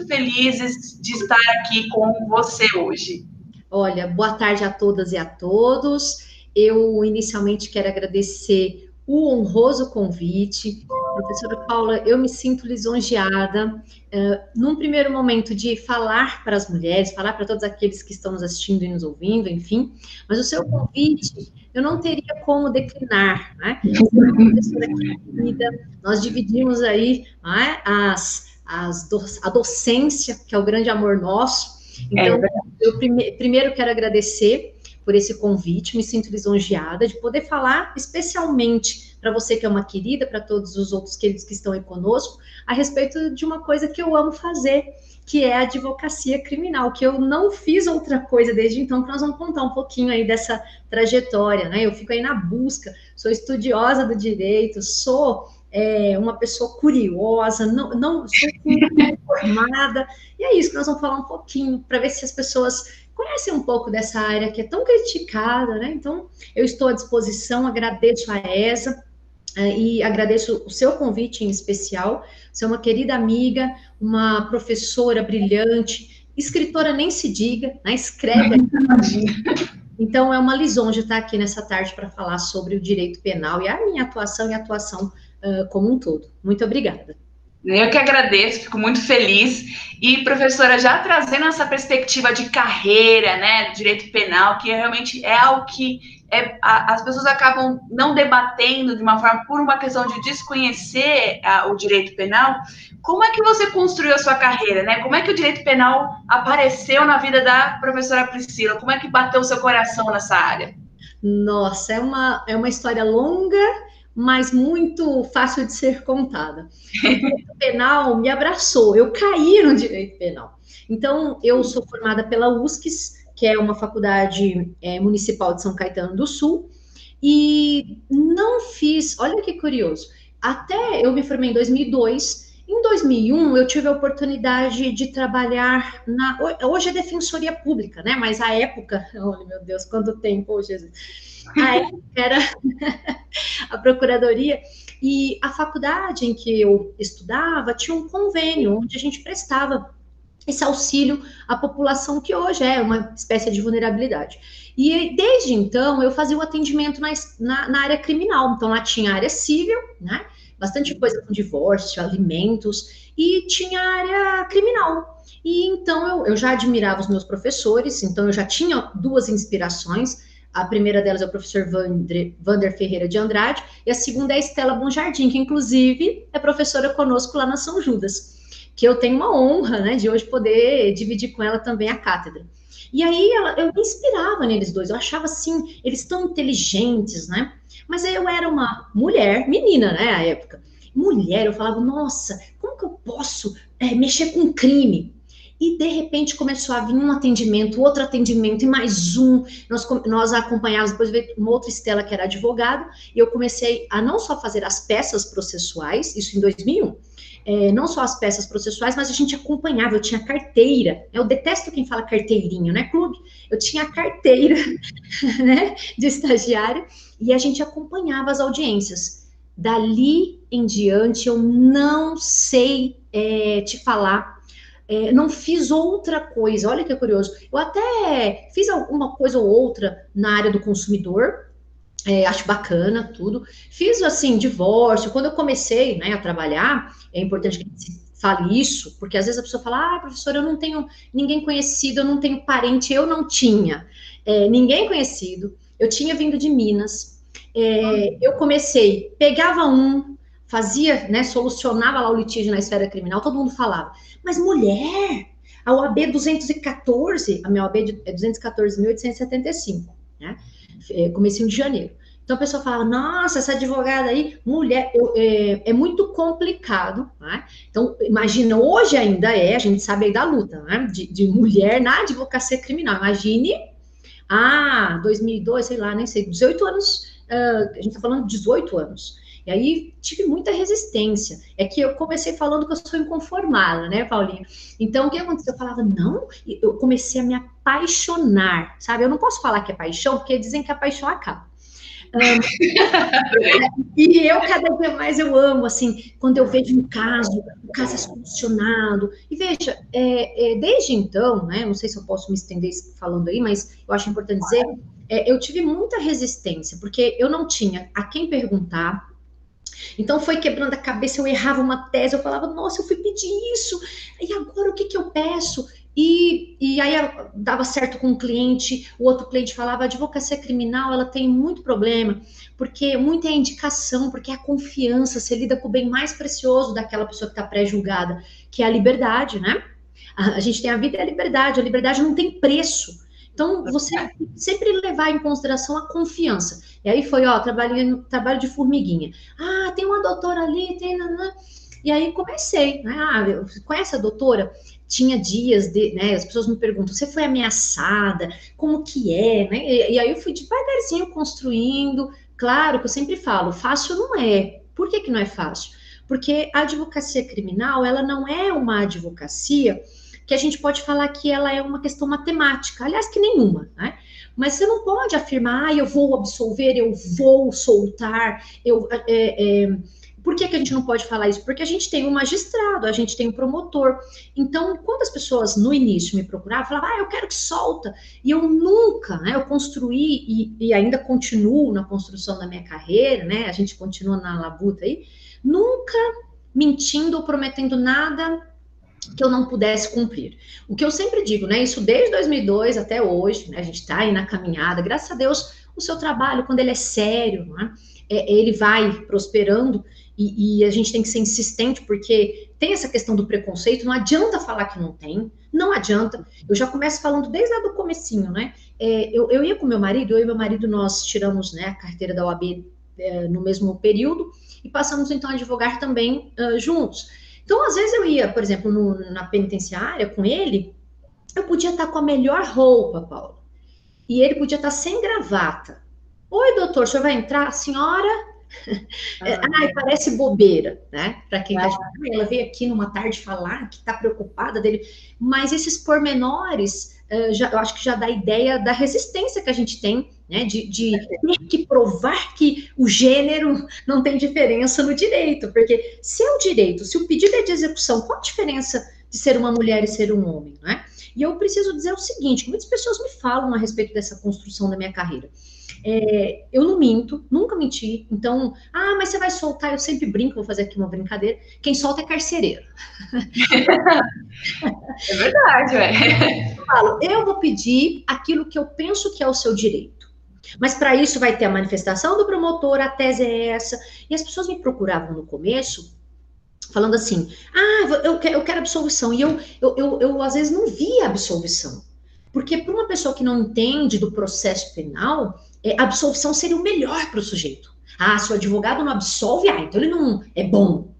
felizes de estar aqui com você hoje. Olha, boa tarde a todas e a todos. Eu inicialmente quero agradecer o honroso convite. Professora Paula, eu me sinto lisonjeada, num primeiro momento, de falar para as mulheres, falar para todos aqueles que estão nos assistindo e nos ouvindo, enfim, mas o seu convite eu não teria como declinar, né? Você é uma professora querida, nós dividimos aí, né, a docência, que é o grande amor nosso. Então, eu primeiro quero agradecer por esse convite, me sinto lisonjeada de poder falar especialmente para você que é uma querida, para todos os outros queridos que estão aí conosco, a respeito de uma coisa que eu amo fazer, que é a advocacia criminal, que eu não fiz outra coisa desde então, que nós vamos contar um pouquinho aí dessa trajetória, né? Eu fico aí na busca, sou estudiosa do direito, sou uma pessoa curiosa, não sou informada, e é isso que nós vamos falar um pouquinho, para ver se as pessoas conhecem um pouco dessa área que é tão criticada, né? Então, eu estou à disposição, agradeço a ESA, e agradeço o seu convite em especial. Você é uma querida amiga, uma professora brilhante, escritora nem se diga, né? Escreve aqui. Então, é uma lisonja estar aqui nessa tarde para falar sobre o direito penal e a minha atuação e a atuação como um todo. Muito obrigada. Eu que agradeço, fico muito feliz. E, professora, já trazendo essa perspectiva de carreira, né, direito penal, que realmente é algo que as pessoas acabam não debatendo de uma forma, por uma questão de desconhecer o direito penal. Como é que você construiu a sua carreira, né? Como é que o direito penal apareceu na vida da professora Priscila? Como é que bateu o seu coração nessa área? Nossa, é uma história longa, mas muito fácil de ser contada. O direito penal me abraçou, eu caí no direito penal. Então, eu sou formada pela USCS, que é uma faculdade municipal de São Caetano do Sul, e não fiz, olha que curioso, até eu me formei em 2002, em 2001 eu tive a oportunidade de trabalhar hoje é Defensoria Pública, né, mas a época, oh meu Deus, quanto tempo, oh Jesus, a época era a Procuradoria, e a faculdade em que eu estudava tinha um convênio onde a gente prestava esse auxílio à população que hoje é uma espécie de vulnerabilidade. E desde então eu fazia o atendimento na área criminal, então lá tinha a área civil, né? Bastante coisa com divórcio, alimentos, e tinha a área criminal. E então eu já admirava os meus professores, então eu já tinha duas inspirações. A primeira delas é o professor Wander Ferreira de Andrade, e a segunda é a Estela Bonjardim, que inclusive é professora conosco lá na São Judas, que eu tenho uma honra, né, de hoje poder dividir com ela também a cátedra. E aí eu me inspirava neles dois, eu achava assim, eles tão inteligentes, né? Mas aí eu era uma mulher, menina, né, à época. Mulher, eu falava, nossa, como que eu posso mexer com crime? E, de repente, começou a vir um atendimento, outro atendimento, e mais um. Nós acompanhávamos, depois veio uma outra Estela, que era advogada, e eu comecei a não só fazer as peças processuais, isso em 2001, não só as peças processuais, mas a gente acompanhava, eu tinha carteira. Eu detesto quem fala carteirinho, né, clube? Eu tinha carteira, né, de estagiária, e a gente acompanhava as audiências. Dali em diante, eu não sei te falar. Não fiz outra coisa, olha que curioso. Eu até fiz alguma coisa ou outra na área do consumidor, acho bacana tudo. Fiz, assim, divórcio. Quando eu comecei, né, a trabalhar, é importante que a gente fale isso, porque às vezes a pessoa fala, professora, eu não tenho ninguém conhecido, eu não tenho parente, eu não tinha ninguém conhecido, eu tinha vindo de Minas, eu comecei, pegava fazia, né, solucionava lá o litígio na esfera criminal, todo mundo falava, mas mulher, a OAB 214, a minha OAB é 214.875, né, comecinho de janeiro. Então a pessoa falava, nossa, essa advogada aí, mulher, é muito complicado, né? Então, imagina, hoje ainda a gente sabe aí da luta, né, de mulher na advocacia criminal. Imagine, 2002, sei lá, nem sei, 18 anos, a gente tá falando de 18 anos. E aí tive muita resistência. É que eu comecei falando que eu sou inconformada, né, Paulinho? Então, o que aconteceu? Eu falava, não, eu comecei a me apaixonar, sabe? Eu não posso falar que é paixão, porque dizem que a paixão acaba. E eu, cada dia mais, eu amo, assim, quando eu vejo um caso, o caso é solucionado. E veja, desde então, né, não sei se eu posso me estender falando aí, mas eu acho importante dizer, eu tive muita resistência, porque eu não tinha a quem perguntar. Então foi quebrando a cabeça, eu errava uma tese, eu falava, nossa, eu fui pedir isso, e agora o que que eu peço? E aí dava certo com um cliente, o outro cliente falava, a advocacia criminal, ela tem muito problema, porque muita é indicação, porque é a confiança, você lida com o bem mais precioso daquela pessoa que está pré-julgada, que é a liberdade, né? A gente tem a vida e a liberdade não tem preço. Então, você sempre levar em consideração a confiança. E aí foi, ó, trabalho de formiguinha. Ah, tem uma doutora ali, tem... E aí comecei, né? Ah, conhece a doutora? Tinha dias, né? As pessoas me perguntam, você foi ameaçada? Como que é? Né? E aí eu fui devagarzinho construindo. Claro que eu sempre falo, fácil não é. Por que que não é fácil? Porque a advocacia criminal, ela não é uma advocacia que a gente pode falar que ela é uma questão matemática, aliás, que nenhuma, né? Mas você não pode afirmar, eu vou absolver, eu vou soltar, por que que a gente não pode falar isso? Porque a gente tem um magistrado, a gente tem um promotor. Então, quando as pessoas no início me procuravam, falavam, eu quero que solta. E eu nunca, né, eu construí e ainda continuo na construção da minha carreira, né, a gente continua na labuta aí, nunca mentindo ou prometendo nada que eu não pudesse cumprir. O que eu sempre digo, né, isso desde 2002 até hoje, né, a gente está aí na caminhada, graças a Deus, o seu trabalho, quando ele é sério, né, ele vai prosperando e a gente tem que ser insistente, porque tem essa questão do preconceito, não adianta falar que não tem, não adianta. Eu já começo falando desde lá do comecinho, né, eu ia com meu marido, eu e meu marido, nós tiramos, né, a carteira da OAB no mesmo período e passamos, então, a advogar também juntos. Então, às vezes eu ia, por exemplo, na penitenciária com ele, eu podia estar com a melhor roupa, Paulo, e ele podia estar sem gravata. Oi, doutor, o senhor vai entrar? Senhora? Ai, parece bobeira, né? Para quem está de ela veio aqui numa tarde falar que está preocupada dele, mas esses pormenores, eu acho que já dá ideia da resistência que a gente tem, né? De ter que provar que o gênero não tem diferença no direito, porque se é o direito, se o pedido é de execução, qual a diferença de ser uma mulher e ser um homem, né? E eu preciso dizer o seguinte, muitas pessoas me falam a respeito dessa construção da minha carreira. Eu não minto, nunca menti. Então, mas você vai soltar, eu sempre brinco, vou fazer aqui uma brincadeira. Quem solta é carcereiro. É verdade, eu vou pedir aquilo que eu penso que é o seu direito. Mas para isso vai ter a manifestação do promotor, a tese é essa. E as pessoas me procuravam no começo, falando assim, eu quero absolvição. E eu às vezes não via absolvição. Porque para uma pessoa que não entende do processo penal, a absolvição seria o melhor para o sujeito. Se o advogado não absolve, então ele não é bom.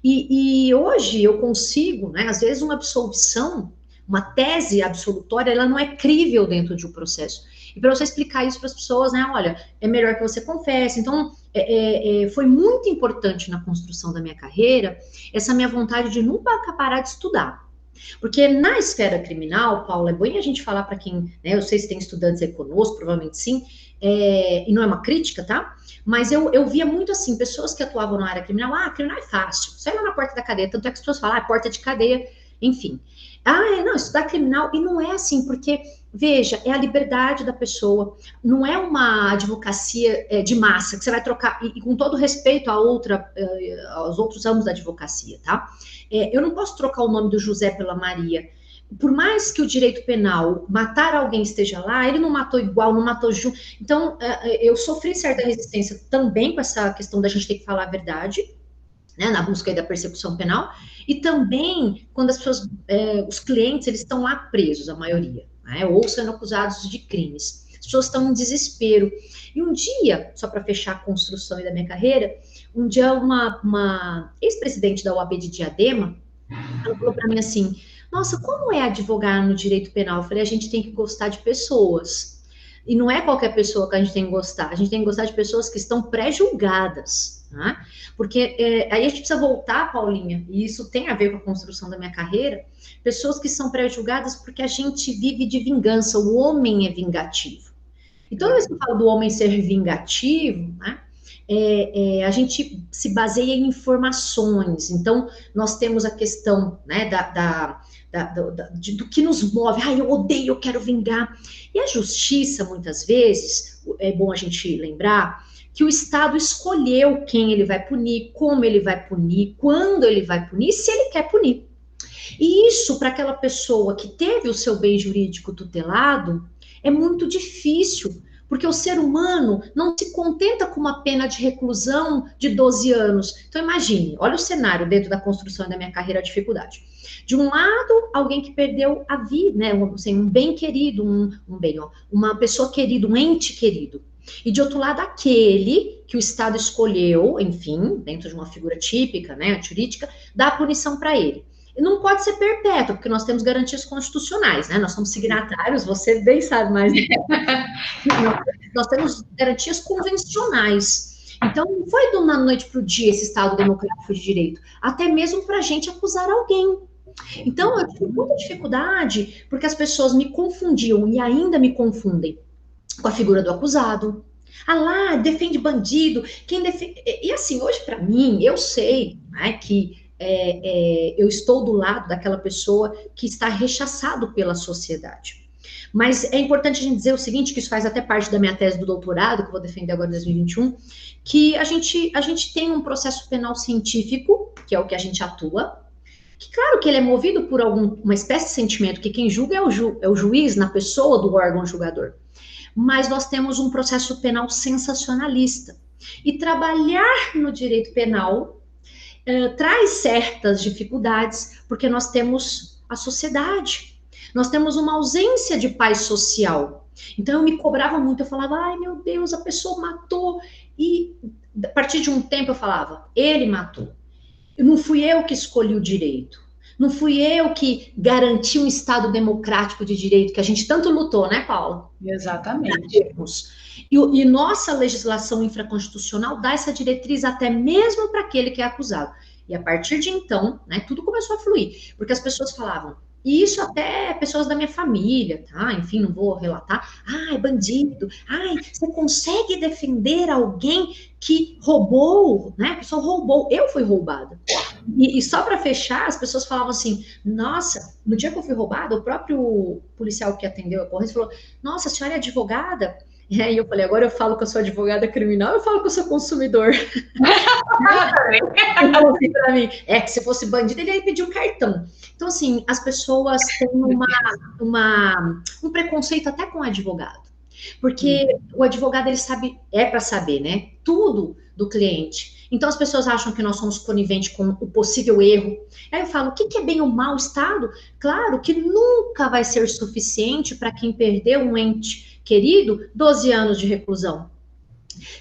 E hoje eu consigo, né, às vezes uma absolvição, uma tese absolutória, ela não é crível dentro de um processo. E para você explicar isso para as pessoas, né, olha, é melhor que você confesse. Então, foi muito importante na construção da minha carreira essa minha vontade de nunca parar de estudar. Porque na esfera criminal, Paulo, é bom a gente falar para quem, né, eu sei se tem estudantes aí conosco, provavelmente sim, e não é uma crítica, tá? Mas eu via muito assim, pessoas que atuavam na área criminal, criminal é fácil, sai lá na porta da cadeia, tanto é que as pessoas falam, porta de cadeia, enfim. Não, estudar criminal, e não é assim, porque, veja, é a liberdade da pessoa, não é uma advocacia de massa, que você vai trocar, e com todo respeito aos outros ramos da advocacia, tá? Eu não posso trocar o nome do José pela Maria. Por mais que o direito penal matar alguém esteja lá, ele não matou igual, não matou junto. Então, eu sofri certa resistência também com essa questão da gente ter que falar a verdade, né, na busca da persecução penal, e também quando as pessoas, os clientes, eles estão lá presos, a maioria, né, ou sendo acusados de crimes. As pessoas estão em desespero. E um dia, só para fechar a construção da minha carreira, um dia uma ex-presidente da OAB de Diadema, ela falou para mim assim, nossa, como é advogar no direito penal? Eu falei, a gente tem que gostar de pessoas. E não é qualquer pessoa que a gente tem que gostar. A gente tem que gostar de pessoas que estão pré-julgadas. Né? Porque aí a gente precisa voltar, Paulinha, e isso tem a ver com a construção da minha carreira, pessoas que são pré-julgadas porque a gente vive de vingança, o homem é vingativo. E toda vez que eu falo do homem ser vingativo, né, a gente se baseia em informações. Então, nós temos a questão, né, do que nos move. Ah, eu odeio, eu quero vingar. E a justiça, muitas vezes, é bom a gente lembrar que o Estado escolheu quem ele vai punir, como ele vai punir, quando ele vai punir, se ele quer punir. E isso, para aquela pessoa que teve o seu bem jurídico tutelado, é muito difícil, porque o ser humano não se contenta com uma pena de reclusão de 12 anos. Então, imagine, olha o cenário dentro da construção da minha carreira, a dificuldade. De um lado, alguém que perdeu a vida, né, um bem querido, uma pessoa querida, um ente querido. E de outro lado, aquele que o Estado escolheu, enfim, dentro de uma figura típica, né, jurídica, dá a punição para ele. E não pode ser perpétuo, porque nós temos garantias constitucionais, né? Nós somos signatários, você bem sabe mais. Nós temos garantias convencionais. Então, não foi de uma noite para o dia esse Estado democrático de direito, até mesmo para a gente acusar alguém. Então, eu tive muita dificuldade, porque as pessoas me confundiam e ainda me confundem com a figura do acusado. Ah lá, defende bandido, quem defende... E assim, hoje para mim, eu sei, né, que eu estou do lado daquela pessoa que está rechaçado pela sociedade. Mas é importante a gente dizer o seguinte, que isso faz até parte da minha tese do doutorado, que eu vou defender agora em 2021, que a gente tem um processo penal científico, que é o que a gente atua, que claro que ele é movido por uma espécie de sentimento, que quem julga é o juiz na pessoa do órgão julgador. Mas nós temos um processo penal sensacionalista. E trabalhar no direito penal traz certas dificuldades, porque nós temos a sociedade, nós temos uma ausência de paz social. Então eu me cobrava muito, eu falava, ai meu Deus, a pessoa matou, e a partir de um tempo eu falava, ele matou. Não fui eu que escolhi o direito, não fui eu que garanti um Estado democrático de direito, que a gente tanto lutou, né, Paula? Exatamente. E nossa legislação infraconstitucional dá essa diretriz até mesmo para aquele que é acusado. E a partir de então, né, tudo começou a fluir, porque as pessoas falavam, e isso até pessoas da minha família, tá? Enfim, não vou relatar. Ai, bandido. Ai, você consegue defender alguém que roubou, né? A pessoa roubou. Eu fui roubada. E só para fechar, as pessoas falavam assim, nossa, no dia que eu fui roubada, o próprio policial que atendeu a ocorrência falou, nossa, a senhora é advogada? E aí eu falei, agora eu falo que eu sou advogada criminal, eu falo que eu sou consumidor. Ele falou assim pra mim, que se fosse bandido, ele ia pedir um cartão. Então, assim, as pessoas têm um preconceito até com o advogado. Porque o advogado, ele sabe, para saber, né, tudo do cliente. Então, as pessoas acham que nós somos coniventes com o possível erro. Aí eu falo, o que é bem ou mau estado? Claro que nunca vai ser suficiente para quem perdeu um ente querido, 12 anos de reclusão.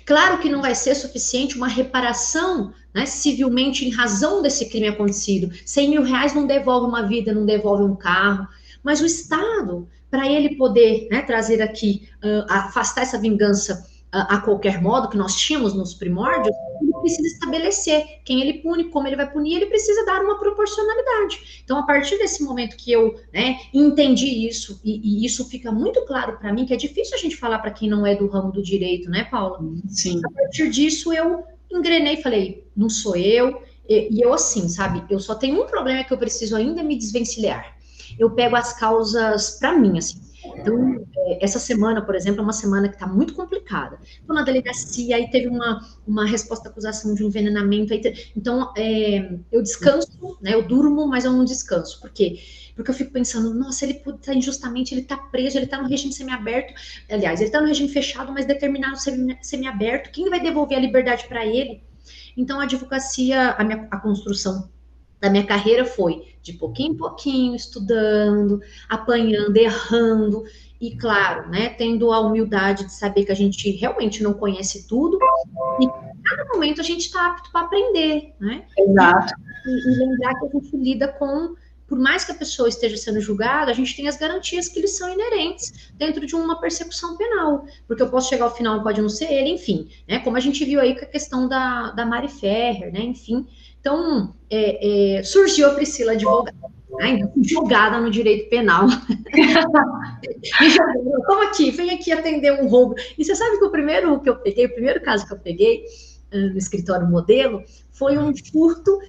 Claro que não vai ser suficiente uma reparação, né, civilmente em razão desse crime acontecido. 100 mil reais não devolve uma vida, não devolve um carro. Mas o Estado, para ele poder, né, trazer aqui, afastar essa vingança a qualquer modo, que nós tínhamos nos primórdios, ele precisa estabelecer quem ele pune, como ele vai punir, ele precisa dar uma proporcionalidade. Então, a partir desse momento que eu, né, entendi isso, e isso fica muito claro para mim, que é difícil a gente falar para quem não é do ramo do direito, né, Paula? Sim. A partir disso, eu engrenei e falei, não sou eu, e eu assim, sabe, eu só tenho um problema que eu preciso ainda me desvencilhar. Eu pego as causas para mim, assim. Então, essa semana, por exemplo, é uma semana que está muito complicada. Estou na delegacia, aí teve uma resposta à acusação de um envenenamento. Então, eu descanso, né? Eu durmo, mas eu não descanso. Por quê? Porque eu fico pensando, nossa, ele está injustamente, ele está preso, ele está no regime semiaberto. Aliás, ele está no regime fechado, mas determinado semiaberto. Quem vai devolver a liberdade para ele? Então, a advocacia, a construção da minha carreira foi de pouquinho em pouquinho, estudando, apanhando, errando, e claro, né, tendo a humildade de saber que a gente realmente não conhece tudo, e em cada momento a gente está apto para aprender, né? Exato. E lembrar que a gente lida com por mais que a pessoa esteja sendo julgada, a gente tem as garantias que lhes são inerentes dentro de uma persecução penal, porque eu posso chegar ao final, pode não ser ele, enfim, né? Como a gente viu aí com a questão da Mari Ferrer, né? Enfim, então surgiu a Priscila advogada, né? Julgada no direito penal. Toma aqui, vem aqui atender um roubo. E você sabe que o primeiro caso que eu peguei no escritório modelo foi um furto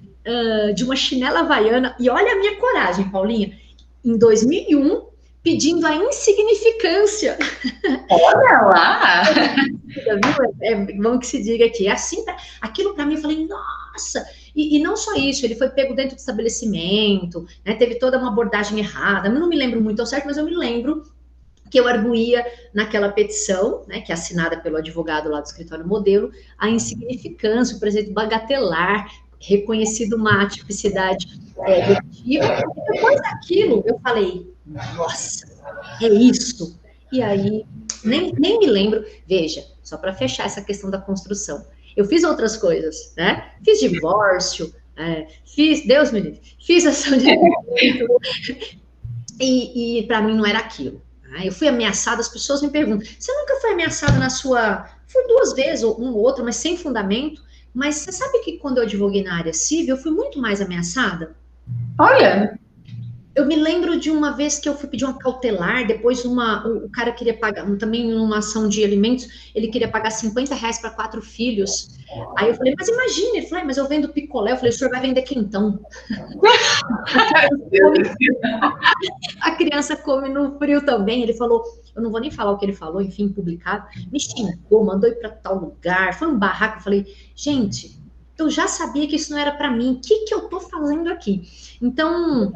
de uma chinela havaiana. E olha a minha coragem, Paulinha, em 2001, pedindo a insignificância. Olha lá! É bom que se diga aqui. Assim, aquilo para mim, eu falei, nossa! E não só isso, ele foi pego dentro do estabelecimento, né, teve toda uma abordagem errada. Eu não me lembro muito ao certo, mas eu me lembro que eu arguía naquela petição, né, que é assinada pelo advogado lá do escritório modelo, a insignificância, o preceito bagatelar, reconhecido uma atipicidade dedutiva. E depois daquilo, eu falei, nossa, é isso. E aí, nem me lembro, veja, só para fechar essa questão da construção, eu fiz outras coisas, né? Fiz divórcio, Deus me livre, fiz ação de direito, e para mim não era aquilo. Eu fui ameaçada, as pessoas me perguntam, você nunca foi ameaçada na sua... Fui 2 vezes, ou um ou outro, mas sem fundamento. Mas você sabe que quando eu advoguei na área civil, eu fui muito mais ameaçada? Olha! Eu me lembro de uma vez que eu fui pedir uma cautelar, depois o cara queria pagar, também numa ação de alimentos, ele queria pagar R$50 para 4 filhos. Aí eu falei, mas imagina, ele falou, mas eu vendo picolé. Eu falei, o senhor vai vender quentão. A criança come no frio também. Ele falou, eu não vou nem falar o que ele falou, enfim, publicado. Me xingou, mandou ir para tal lugar, foi um barraco. Eu falei, gente, eu já sabia que isso não era para mim. O que eu tô fazendo aqui? Então,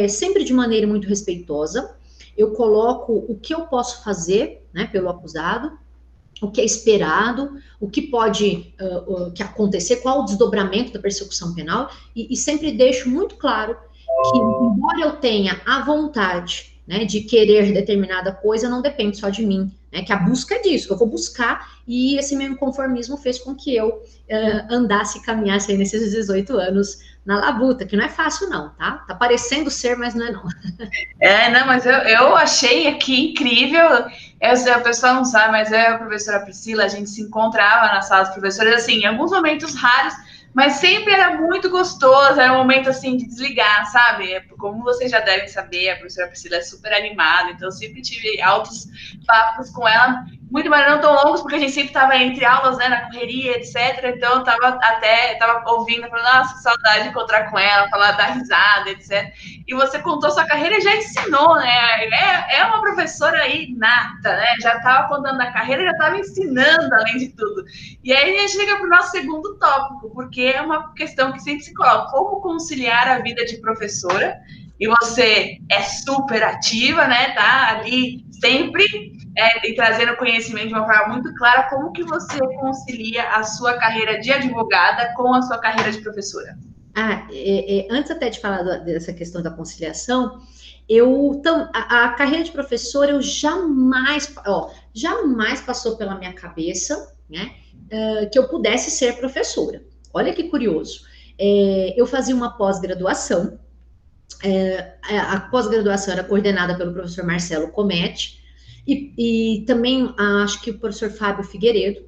sempre de maneira muito respeitosa, eu coloco o que eu posso fazer, né, pelo acusado, o que é esperado, o que pode que acontecer, qual o desdobramento da persecução penal, e sempre deixo muito claro que, embora eu tenha a vontade, né, de querer determinada coisa, não depende só de mim, né, que a busca é disso, eu vou buscar, e esse meu inconformismo fez com que eu andasse e caminhasse aí nesses 18 anos na labuta, que não é fácil não, tá? Tá parecendo ser, mas não é não. Não, mas eu achei aqui incrível, a pessoa não sabe, mas eu e a professora Priscila, a gente se encontrava na sala dos professores, assim, em alguns momentos raros, mas sempre era muito gostoso, era um momento, assim, de desligar, sabe? Como vocês já devem saber, a professora Priscila é super animada, então eu sempre tive altos papos com ela, muito, mas não tão longos, porque a gente sempre estava entre aulas, né, na correria, etc. Então, eu tava ouvindo, falando, nossa, que saudade de encontrar com ela, falar, dar risada, etc. E você contou sua carreira e já ensinou, né? É uma professora aí nata, né? Já estava contando a carreira, já estava ensinando, além de tudo. E aí a gente chega para o nosso segundo tópico, porque é uma questão que sempre se coloca, como conciliar a vida de professora, e você é super ativa, né? Tá ali sempre e trazendo conhecimento de uma forma muito clara, como que você concilia a sua carreira de advogada com a sua carreira de professora? Antes até de falar dessa questão da conciliação, a carreira de professora eu jamais passou pela minha cabeça, né, que eu pudesse ser professora. Olha que curioso. Eu fazia uma pós-graduação, a pós-graduação era coordenada pelo professor Marcelo Comete, e também acho que o professor Fábio Figueiredo.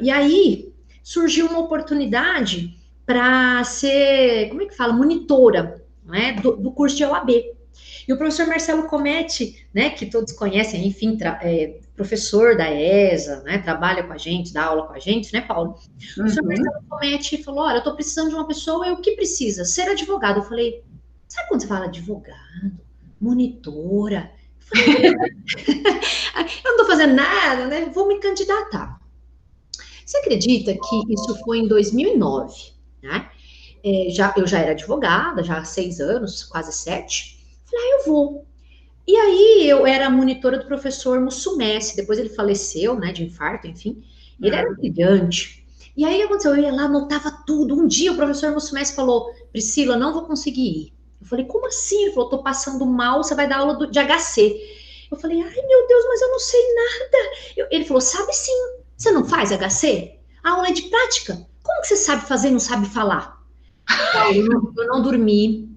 E aí surgiu uma oportunidade para ser, como é que fala, monitora, né, do curso de OAB. E o professor Marcelo Comete, né, que todos conhecem, enfim, professor da ESA, né, trabalha com a gente, dá aula com a gente, né, Paulo? O professor Marcelo Comete falou, olha, eu estou precisando de uma pessoa, o que precisa? Ser advogado. Eu falei, sabe quando você fala advogado, monitora? Eu falei, eu não estou fazendo nada, né, vou me candidatar. Você acredita que isso foi em 2009, né? Eu já era advogada, já há 6 anos, quase 7. Falei, eu vou. E aí, eu era monitora do professor Mussumessi, depois ele faleceu, né, de infarto, enfim. Ele era brilhante. E aí, o que aconteceu? Eu ia lá, anotava tudo. Um dia, o professor Mussumessi falou, Priscila, não vou conseguir ir. Eu falei, como assim? Ele falou, tô passando mal, você vai dar aula de HC. Eu falei, ai, meu Deus, mas eu não sei nada. Ele falou, sabe sim. Você não faz HC? A aula é de prática. Como que você sabe fazer e não sabe falar? Eu não dormi.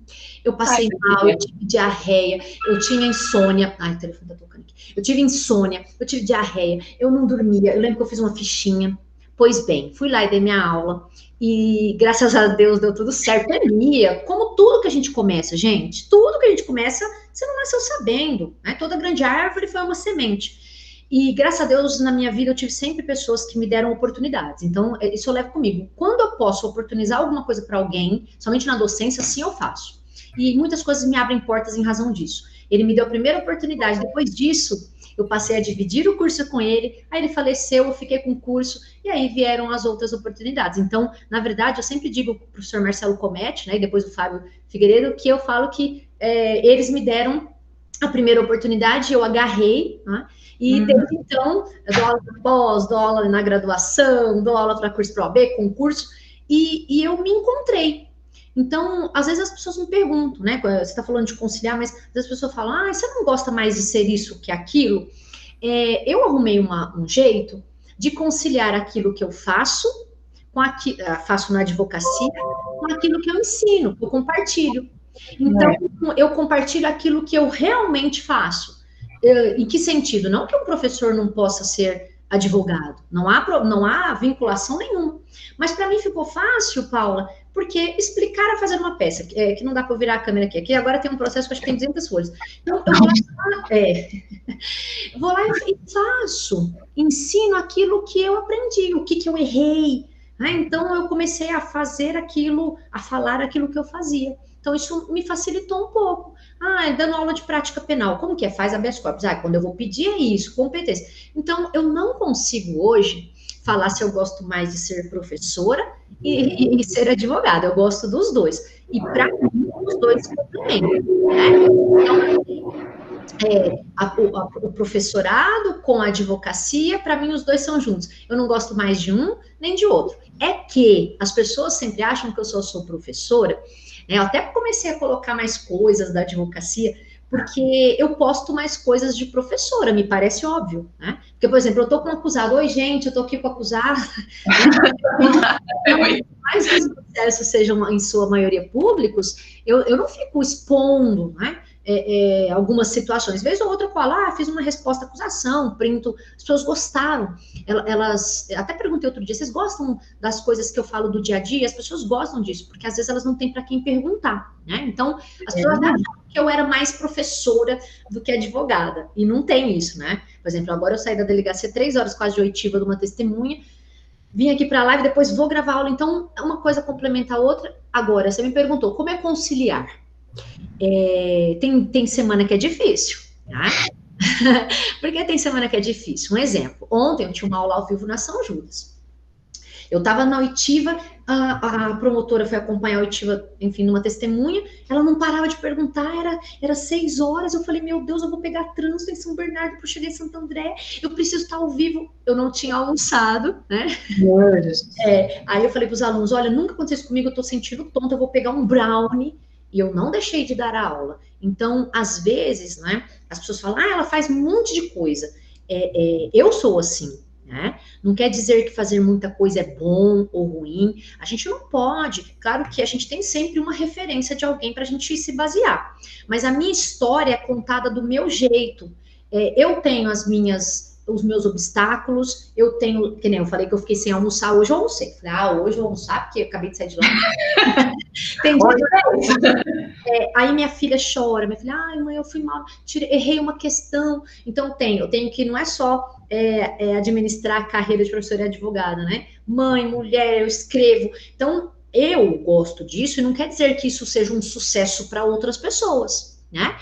eu passei mal, eu tive diarreia, eu tinha insônia. Ai, o telefone tá tocando aqui. Eu tive insônia, eu tive diarreia, eu não dormia. Eu lembro que eu fiz uma fichinha. Pois bem, fui lá e dei minha aula. E graças a Deus deu tudo certo. Pandemia, como tudo que a gente começa, gente, tudo que a gente começa, você não nasceu sabendo, né? Toda grande árvore foi uma semente. E graças a Deus, na minha vida, eu tive sempre pessoas que me deram oportunidades. Então, isso eu levo comigo. Quando eu posso oportunizar alguma coisa para alguém, somente na docência, sim, eu faço. E muitas coisas me abrem portas em razão disso. Ele me deu a primeira oportunidade. Depois disso, eu passei a dividir o curso com ele. Aí ele faleceu, eu fiquei com o curso. E aí vieram as outras oportunidades. Então, na verdade, eu sempre digo para o professor Marcelo Comete, né, e depois o Fábio Figueiredo, que eu falo que eles me deram a primeira oportunidade, eu agarrei, né? E desde então, eu dou aula na pós, dou aula na graduação, dou aula para curso ProAB, concurso, e eu me encontrei. Então, às vezes as pessoas me perguntam, né? Você está falando de conciliar, mas às vezes as pessoas falam, você não gosta mais de ser isso que aquilo? Eu arrumei um jeito de conciliar aquilo que eu faço, faço na advocacia, com aquilo que eu ensino, que eu compartilho. Então, eu compartilho aquilo que eu realmente faço. Em que sentido? Não que um professor não possa ser advogado, não há vinculação nenhuma. Mas para mim ficou fácil, Paula, porque explicar a fazer uma peça, que não dá para virar a câmera aqui agora tem um processo que acho que tem 200 folhas. Então, eu vou lá e faço, ensino aquilo que eu aprendi, o que eu errei. Né? Então, eu comecei a fazer aquilo, a falar aquilo que eu fazia. Então, isso me facilitou um pouco. Dando aula de prática penal, como que é? Faz habeas corpus. Quando eu vou pedir é isso, competência. Então, eu não consigo hoje falar se eu gosto mais de ser professora e ser advogada. Eu gosto dos dois. E para mim, os dois se complementam. Né? Então, o professorado com a advocacia, para mim, os dois são juntos. Eu não gosto mais de um nem de outro. É que as pessoas sempre acham que eu sou professora. Eu até comecei a colocar mais coisas da advocacia, porque eu posto mais coisas de professora, me parece óbvio, né? Porque, por exemplo, eu tô com um acusado, oi, gente, eu tô aqui com o acusado. Mais que os processos sejam, em sua maioria, públicos, eu não fico expondo, né? Algumas situações. Vez ou outra eu falo, fiz uma resposta à acusação, printo, as pessoas gostaram. Elas, até perguntei outro dia, vocês gostam das coisas que eu falo do dia a dia? As pessoas gostam disso, porque às vezes elas não têm para quem perguntar, né? Então, as pessoas acham que eu era mais professora do que advogada, e não tem isso, né? Por exemplo, agora eu saí da delegacia 3 horas quase de oitiva de uma testemunha, vim aqui para a live, depois vou gravar aula, então uma coisa complementa a outra. Agora, você me perguntou, como é conciliar? Tem semana que é difícil, né? Porque tem semana que é difícil. Um exemplo, ontem eu tinha uma aula ao vivo na São Judas. Eu estava na oitiva, a promotora foi acompanhar a oitiva, enfim, numa testemunha, ela não parava de perguntar, era 6 horas, eu falei, meu Deus, eu vou pegar trânsito em São Bernardo para chegar em Santo André, eu preciso estar ao vivo. Eu não tinha almoçado, né? Aí eu falei para os alunos, olha, nunca aconteceu isso comigo, eu estou sentindo tonta, eu vou pegar um brownie, e eu não deixei de dar a aula. Então, às vezes, né, as pessoas falam, ela faz um monte de coisa. Eu sou assim, né? Não quer dizer que fazer muita coisa é bom ou ruim. A gente não pode. Claro que a gente tem sempre uma referência de alguém para a gente se basear. Mas a minha história é contada do meu jeito. Eu tenho os meus obstáculos, eu tenho, que nem eu falei que eu fiquei sem almoçar, hoje eu almocei. Falei, hoje eu vou almoçar, porque eu acabei de sair de lá. Aí minha filha chora, minha filha, mãe, eu fui mal, errei uma questão. Então eu tenho que não é só administrar a carreira de professora e advogada, né? Mãe, mulher, eu escrevo. Então, eu gosto disso e não quer dizer que isso seja um sucesso para outras pessoas. Né?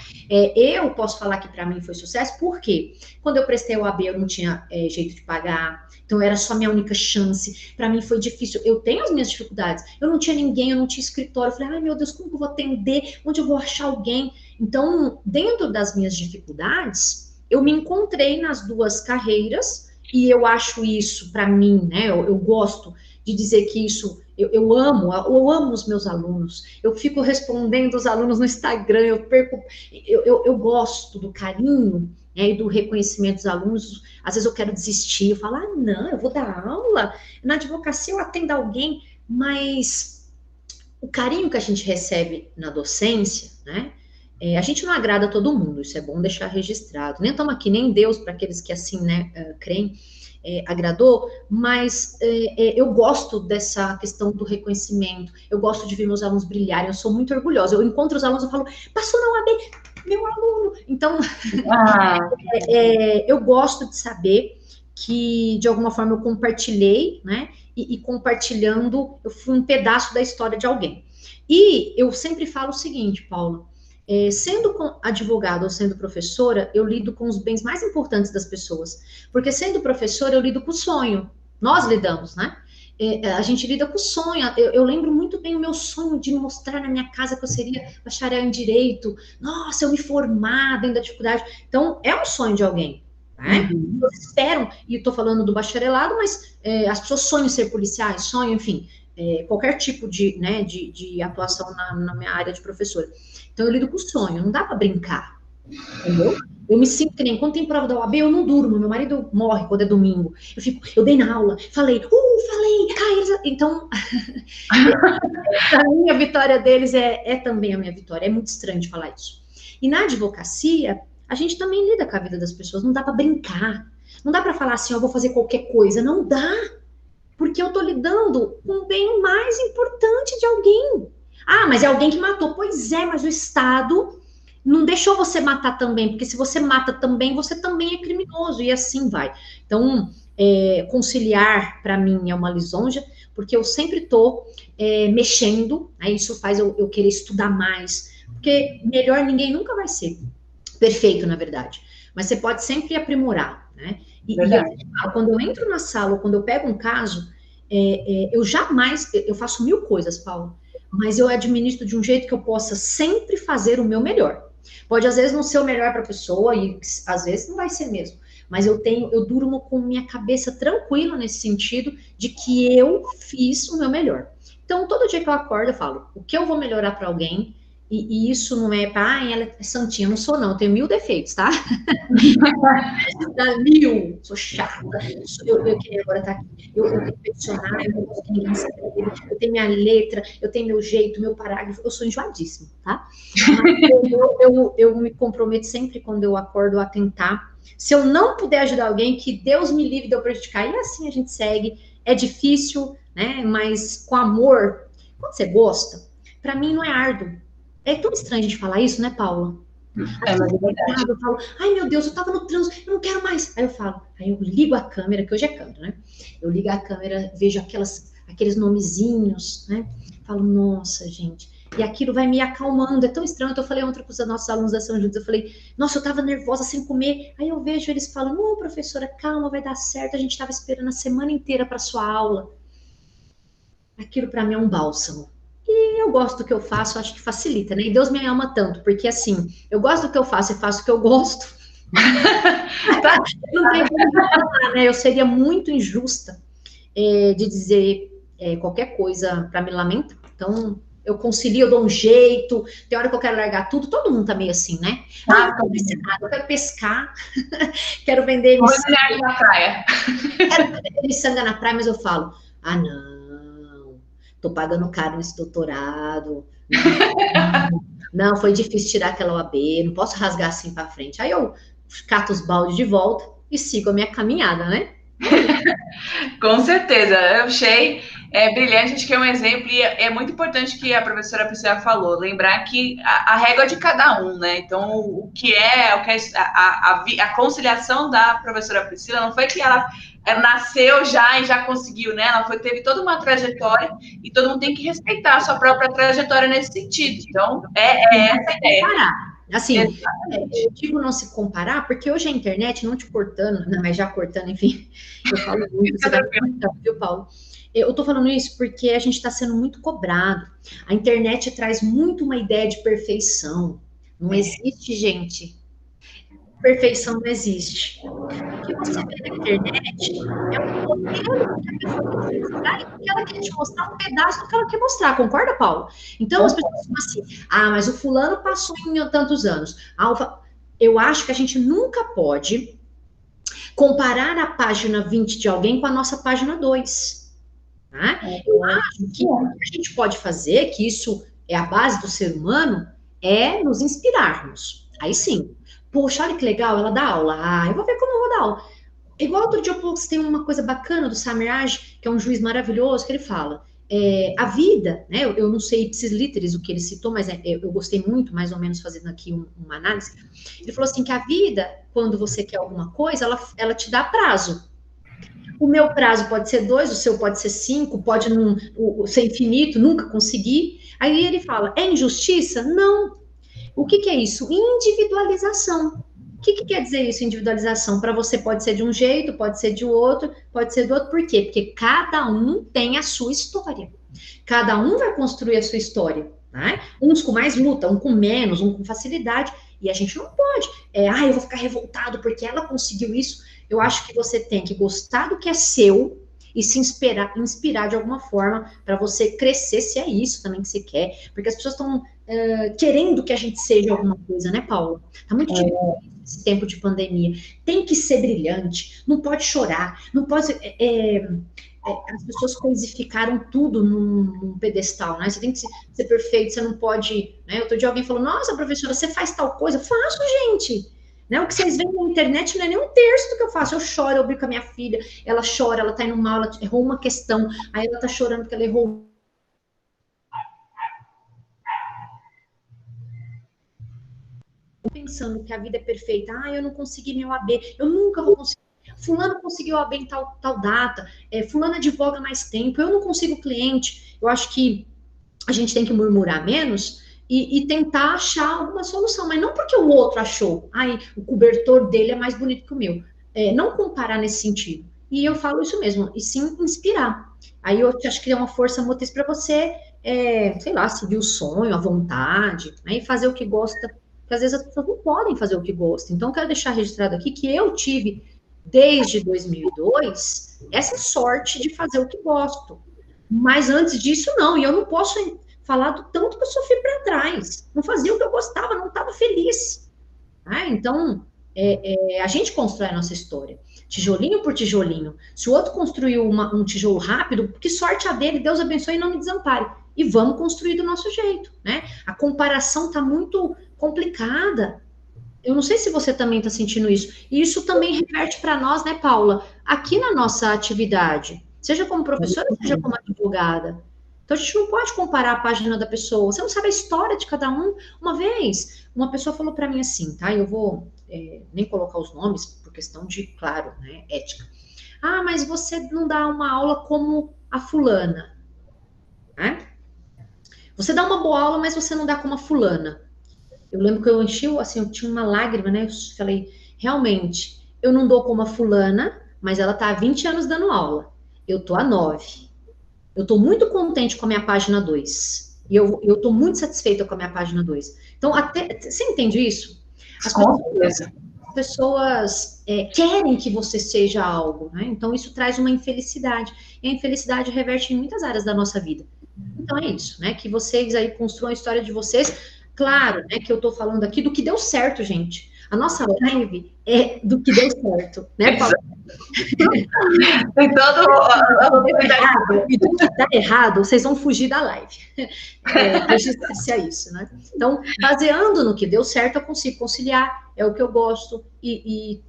Eu posso falar que para mim foi sucesso, porque quando eu prestei o AB eu não tinha jeito de pagar, então era só minha única chance, para mim foi difícil, eu tenho as minhas dificuldades, eu não tinha ninguém, eu não tinha escritório, eu falei, meu Deus, como que eu vou atender, onde eu vou achar alguém? Então, dentro das minhas dificuldades, eu me encontrei nas duas carreiras, e eu acho isso para mim, né, eu gosto de dizer que isso, eu amo os meus alunos, eu fico respondendo os alunos no Instagram, eu gosto do carinho, né, e do reconhecimento dos alunos. Às vezes eu quero desistir, eu falo, não, eu vou dar aula, na advocacia eu atendo alguém, mas o carinho que a gente recebe na docência, né? A gente não agrada todo mundo, isso é bom deixar registrado. Nem estamos aqui, nem Deus, para aqueles que assim, né, creem, agradou, mas eu gosto dessa questão do reconhecimento, eu gosto de ver meus alunos brilharem, eu sou muito orgulhosa. Eu encontro os alunos e falo, passou na UAB, meu aluno. Então, eu gosto de saber que, de alguma forma, eu compartilhei, né? E compartilhando, eu fui um pedaço da história de alguém. E eu sempre falo o seguinte, Paula, sendo advogada ou sendo professora, eu lido com os bens mais importantes das pessoas. Porque sendo professora, eu lido com o sonho. Nós lidamos, né? A gente lida com o sonho. Eu lembro muito bem o meu sonho de mostrar na minha casa que eu seria bacharel em direito. Nossa, eu me formar dentro da dificuldade. Então, é um sonho de alguém. Né? Uhum. Eles esperam, e estou falando do bacharelado, mas as pessoas sonham ser policiais, sonham, enfim, qualquer tipo de, né, de atuação na minha área de professora. Então, eu lido com o sonho, não dá para brincar, entendeu? Eu me sinto que nem quando tem prova da OAB, eu não durmo. Meu marido morre quando é domingo. Eu dei na aula, falei, cai. Então, a minha vitória deles é também a minha vitória. É muito estranho de falar isso. E na advocacia, a gente também lida com a vida das pessoas. Não dá para brincar. Não dá para falar assim, eu vou fazer qualquer coisa. Não dá. Porque eu tô lidando com o bem mais importante de alguém. Ah, mas é alguém que matou. Pois é, mas o Estado não deixou você matar também, porque se você mata também, você também é criminoso, e assim vai. Então, conciliar, para mim, é uma lisonja, porque eu sempre estou mexendo, né? Isso faz eu querer estudar mais, porque melhor ninguém nunca vai ser perfeito, na verdade, mas você pode sempre aprimorar, né? E quando eu entro na sala, ou quando eu pego um caso, eu jamais, eu faço 1000 coisas, Paulo, mas eu administro de um jeito que eu possa sempre fazer o meu melhor. Pode, às vezes, não ser o melhor para a pessoa, e às vezes não vai ser mesmo. Mas eu durmo com minha cabeça tranquila nesse sentido de que eu fiz o meu melhor. Então, todo dia que eu acordo, eu falo, o que eu vou melhorar para alguém, e isso não é para, ela é santinha, eu não sou não, eu tenho 1000 defeitos, tá? 1000, sou chata, eu queria agora estar aqui, eu perfeccionar, eu não gosto que ninguém sabe, eu tenho minha letra, eu tenho meu jeito, meu parágrafo, eu sou enjoadíssima, tá? Eu me comprometo sempre quando eu acordo a tentar, se eu não puder ajudar alguém, que Deus me livre de eu prejudicar, e assim a gente segue, é difícil, né, mas com amor, quando você gosta, para mim não é árduo. É tão estranho a gente falar isso, né, Paula? Mas é verdade. Eu falo, ai meu Deus, eu tava no trânsito, eu não quero mais. Aí eu ligo a câmera, que hoje é câmera, né? Eu ligo a câmera, vejo aqueles nomezinhos, né? Falo, nossa, gente. E aquilo vai me acalmando, é tão estranho. Então eu falei ontem com os nossos alunos da São Judas, eu falei, nossa, eu tava nervosa sem comer. Aí eu vejo eles falando, não, professora, calma, vai dar certo. A gente tava esperando a semana inteira para sua aula. Aquilo para mim é um bálsamo. E eu gosto do que eu faço, acho que facilita, né? E Deus me ama tanto, porque assim, eu gosto do que eu faço e faço o que eu gosto. Não tem como falar, né? Eu seria muito injusta de dizer qualquer coisa para me lamentar. Então, eu concilio, eu dou um jeito. Tem hora que eu quero largar tudo, todo mundo tá meio assim, né? Eu quero pescar, quero vender miçanga na praia. Quero vender miçanga na praia, mas eu falo, ah, não. Tô pagando caro nesse doutorado. Não, foi difícil tirar aquela OAB, não posso rasgar assim para frente. Aí eu cato os baldes de volta e sigo a minha caminhada, né? Com certeza, eu achei brilhante, acho que é um exemplo, e é muito importante que a professora Priscila falou, lembrar que a régua é de cada um, né? Então, o que a conciliação da professora Priscila não foi que ela nasceu já e já conseguiu, né? Ela teve toda uma trajetória e todo mundo tem que respeitar a sua própria trajetória nesse sentido. Então, essa a ideia. Assim, eu digo não se comparar, porque hoje a internet, não te cortando, não, mas já cortando, enfim, eu falo muito, você vai cortar, viu, Paulo? Eu tô falando isso porque a gente está sendo muito cobrado. A internet traz muito uma ideia de perfeição. Não existe, gente. Perfeição não existe. O que você vê na internet é um modelo que a pessoa quer mostrar, porque ela quer te mostrar um pedaço do que ela quer mostrar, concorda, Paulo? Então, as pessoas ficam assim, mas o fulano passou em tantos anos. Eu acho que a gente nunca pode comparar a página 20 de alguém com a nossa página 2. Tá? Eu acho que o que a gente pode fazer, que isso é a base do ser humano, é nos inspirarmos. Aí sim. Poxa, olha que legal, ela dá aula. Ah, eu vou ver como eu vou dar aula. Igual outro dia eu postei uma coisa bacana do Samiraj, que é um juiz maravilhoso, que ele fala, a vida, né, eu não sei ipsis literis o que ele citou, mas eu gostei muito, mais ou menos fazendo aqui uma análise, ele falou assim, que a vida, quando você quer alguma coisa, ela te dá prazo. O meu prazo pode ser 2, o seu pode ser 5, pode ser infinito, nunca conseguir. Aí ele fala, é injustiça? Não. O que é isso? Individualização. O que quer dizer isso, individualização? Para você pode ser de um jeito, pode ser de outro, pode ser do outro. Por quê? Porque cada um tem a sua história. Cada um vai construir a sua história. Né? Uns com mais luta, um com menos, um com facilidade. E a gente não pode. Eu vou ficar revoltado porque ela conseguiu isso. Eu acho que você tem que gostar do que é seu e se inspirar de alguma forma para você crescer, se é isso também que você quer. Porque as pessoas estão querendo que a gente seja alguma coisa, né, Paula? Tá muito difícil esse tempo de pandemia. Tem que ser brilhante, não pode chorar, não pode... as pessoas coisificaram tudo num pedestal, né? Você tem que ser perfeito, você não pode... Né? Outro dia alguém falou, nossa, professora, você faz tal coisa? Faço, gente! Né? O que vocês veem na internet não é nem um terço do que eu faço. Eu choro, eu brinco com a minha filha, ela chora, ela tá indo mal, ela errou uma questão, aí ela tá chorando porque ela errou. Pensando que a vida é perfeita, eu não consegui meu AB, eu nunca vou conseguir. Fulano conseguiu AB em tal data, fulano advoga mais tempo, eu não consigo cliente. Eu acho que a gente tem que murmurar menos e tentar achar alguma solução, mas não porque o outro achou, o cobertor dele é mais bonito que o meu. Não comparar nesse sentido. E eu falo isso mesmo, e sim inspirar. Aí eu acho que é uma força motriz para você, sei lá, seguir o sonho, a vontade, né, e fazer o que gosta, porque às vezes as pessoas não podem fazer o que gostam. Então, eu quero deixar registrado aqui que eu tive, desde 2002, essa sorte de fazer o que gosto. Mas antes disso, não. E eu não posso falar do tanto que eu sofri para trás. Não fazia o que eu gostava, não estava feliz. Então, a gente constrói a nossa história. Tijolinho por tijolinho. Se o outro construiu um tijolo rápido, que sorte a dele, Deus abençoe e não me desampare. E vamos construir do nosso jeito, né? A comparação está muito complicada. Eu não sei se você também está sentindo isso. E isso também reverte para nós, né, Paula? Aqui na nossa atividade, seja como professora, seja como advogada. Então, a gente não pode comparar a página da pessoa. Você não sabe a história de cada um. Uma vez, uma pessoa falou para mim assim, tá? Eu vou nem colocar os nomes, por questão de, claro, né, ética. Mas você não dá uma aula como a fulana, né? Você dá uma boa aula, mas você não dá como a fulana. Eu lembro que eu enchi, assim, eu tinha uma lágrima, né? Eu falei, realmente, eu não dou como a fulana, mas ela tá há 20 anos dando aula. Eu tô há 9. Eu tô muito contente com a minha página 2. E eu tô muito satisfeita com a minha página 2. Então, você entende isso? As pessoas querem que você seja algo, né? Então, isso traz uma infelicidade. E a infelicidade reverte em muitas áreas da nossa vida. Então, é isso, né? Que vocês aí construam a história de vocês. Claro, né, que eu tô falando aqui do que deu certo, gente. A nossa live é do que deu certo, né, Paulo? Tem todo e do que dá errado, vocês vão fugir da live. Registre-se a isso, né? Então, baseando no que deu certo, eu consigo conciliar, é o que eu gosto, e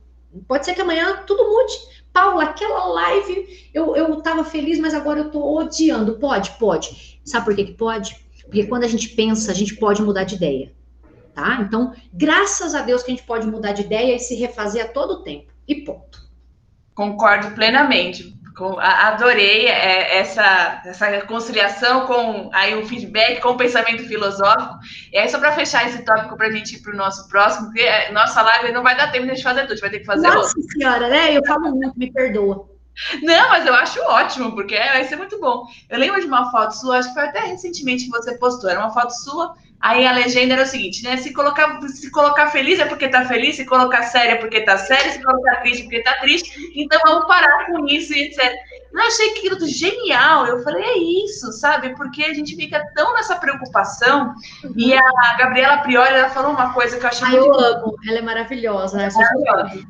pode ser que amanhã tudo mude. Paula, aquela live, eu tava feliz, mas agora eu tô odiando. Pode. Sabe por que pode? Porque quando a gente pensa, a gente pode mudar de ideia, tá? Então, graças a Deus que a gente pode mudar de ideia e se refazer a todo tempo. E ponto. Concordo plenamente. Adorei essa conciliação com aí o feedback, com o pensamento filosófico. E aí, só para fechar esse tópico para a gente ir para o nosso próximo, porque nossa live não vai dar tempo de a gente fazer tudo, a gente vai ter que fazer outro. Nossa senhora, né? Eu falo muito, me perdoa. Não, mas eu acho ótimo, porque vai ser muito bom. Eu lembro de uma foto sua, acho que foi até recentemente que você postou, era uma foto sua, aí a legenda era o seguinte, né? Se colocar feliz é porque tá feliz, se colocar sério é porque tá sério, se colocar triste é porque tá triste, então vamos parar com isso e etc. Eu achei aquilo genial, eu falei, é isso, sabe? Porque a gente fica tão nessa preocupação, e a Gabriela Priori, ela falou uma coisa que eu achei muito... eu amo, ela é maravilhosa. Maravilhosa.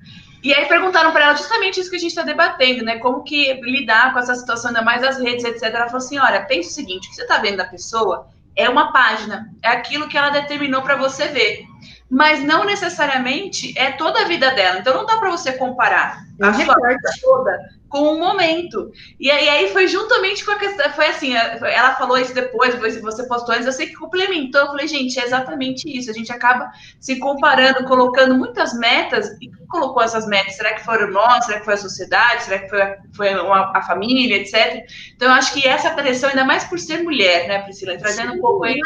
E aí perguntaram para ela justamente isso que a gente está debatendo, né? Como que lidar com essa situação, ainda mais das redes, etc. Ela falou assim, olha, pensa o seguinte, o que você está vendo da pessoa é uma página, é aquilo que ela determinou para você ver. Mas não necessariamente é toda a vida dela. Então não dá para você comparar a sua vida toda com um momento. E aí foi juntamente com a questão, foi assim, ela falou isso depois você postou antes, eu sei que complementou, eu falei, gente, é exatamente isso, a gente acaba se comparando, colocando muitas metas, e quem colocou essas metas? Será que foram nós? Será que foi a sociedade? Será que foi a família, etc? Então eu acho que essa pressão, ainda mais por ser mulher, né, Priscila, trazendo um pouco aí...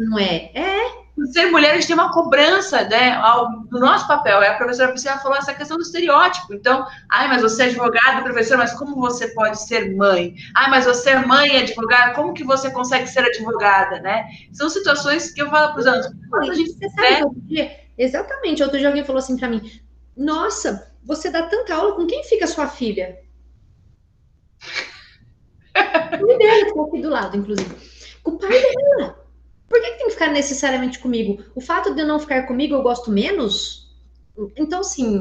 Não é? Por ser mulher, a gente tem uma cobrança, né, do nosso papel. A professora Priscila falou essa questão do estereótipo. Então, mas você é advogada, professora, mas como você pode ser mãe? Mas você é mãe e advogada, como que você consegue ser advogada, né? São situações que eu falo para os alunos. Você sabe, outro dia, exatamente, outro dia alguém falou assim para mim, nossa, você dá tanta aula, com quem fica a sua filha? Com o pai dela, que está aqui do lado, inclusive. Com o pai dela. Por que tem que ficar necessariamente comigo? O fato de eu não ficar comigo, eu gosto menos? Então, sim,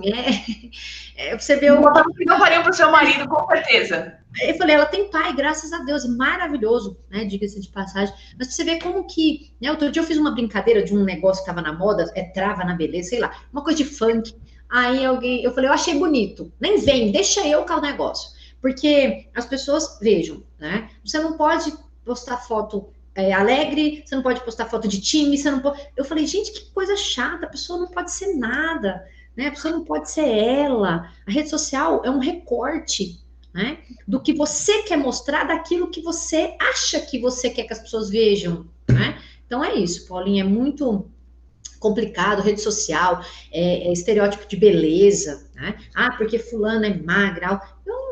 você vê... Não faria para o seu marido, com certeza. Eu falei, ela tem pai, graças a Deus, maravilhoso, né? Diga-se de passagem. Mas você vê como que... Né, outro dia eu fiz uma brincadeira de um negócio que estava na moda, trava na beleza, sei lá, uma coisa de funk. Aí eu falei, eu achei bonito. Nem vem, deixa eu com o negócio. Porque as pessoas, vejam, né? Você não pode postar foto... alegre, você não pode postar foto de time, você não pode... Eu falei, gente, que coisa chata, a pessoa não pode ser nada, né? A pessoa não pode ser ela. A rede social é um recorte, né? Do que você quer mostrar, daquilo que você acha que você quer que as pessoas vejam, né? Então é isso, Paulinha, é muito complicado, rede social, estereótipo de beleza, né? Porque fulano é magra.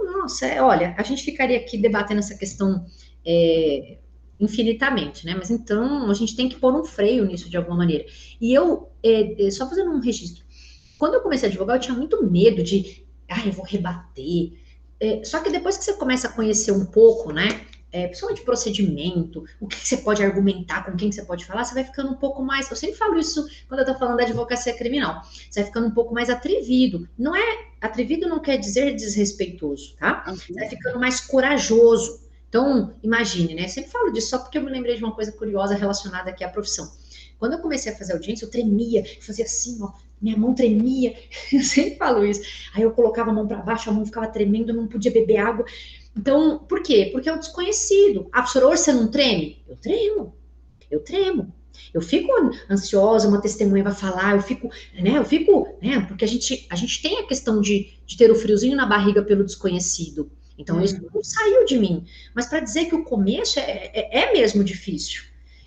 Nossa, olha, a gente ficaria aqui debatendo essa questão... infinitamente, né? Mas então a gente tem que pôr um freio nisso de alguma maneira. E eu, só fazendo um registro, quando eu comecei a advogar, eu tinha muito medo de, eu vou rebater. Só que depois que você começa a conhecer um pouco, né? Principalmente procedimento, o que você pode argumentar, com quem você pode falar, você vai ficando um pouco mais. Eu sempre falo isso quando eu tô falando da advocacia criminal. Você vai ficando um pouco mais atrevido. Atrevido não quer dizer desrespeitoso, tá? Você vai ficando mais corajoso. Então, imagine, né? Eu sempre falo disso só porque eu me lembrei de uma coisa curiosa relacionada aqui à profissão. Quando eu comecei a fazer audiência, eu tremia, fazia assim, ó, minha mão tremia. Eu sempre falo isso. Aí eu colocava a mão para baixo, a mão ficava tremendo, eu não podia beber água. Então, por quê? Porque é um desconhecido. Professor, você não treme? Eu tremo. Eu fico ansiosa, uma testemunha vai falar, eu fico, né? Porque a gente tem a questão de ter o friozinho na barriga pelo desconhecido. Então, isso não saiu de mim. Mas para dizer que o começo é mesmo difícil.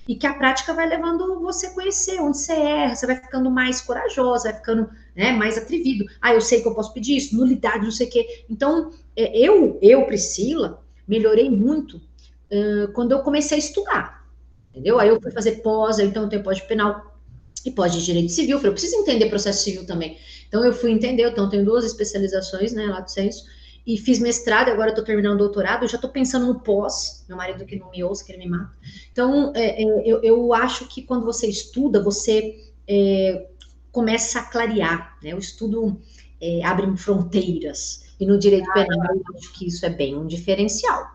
E que a prática vai levando você a conhecer onde você erra, você vai ficando mais corajosa, vai ficando, né, mais atrevido. Eu sei que eu posso pedir isso, nulidade, não sei o quê. Então, eu, Priscila, melhorei muito quando eu comecei a estudar. Entendeu? Aí eu fui fazer pós, então eu tenho pós de penal e pós de direito civil. Eu falei, eu preciso entender processo civil também. Então, eu fui entender, então eu tenho 2 especializações, né, lá do Censo. E fiz mestrado, agora estou terminando o doutorado, eu já estou pensando no pós, meu marido que não me ouça, que ele me mata. Então, eu acho que quando você estuda, você começa a clarear, né? O estudo abre fronteiras, e no direito penal eu acho que isso é bem um diferencial.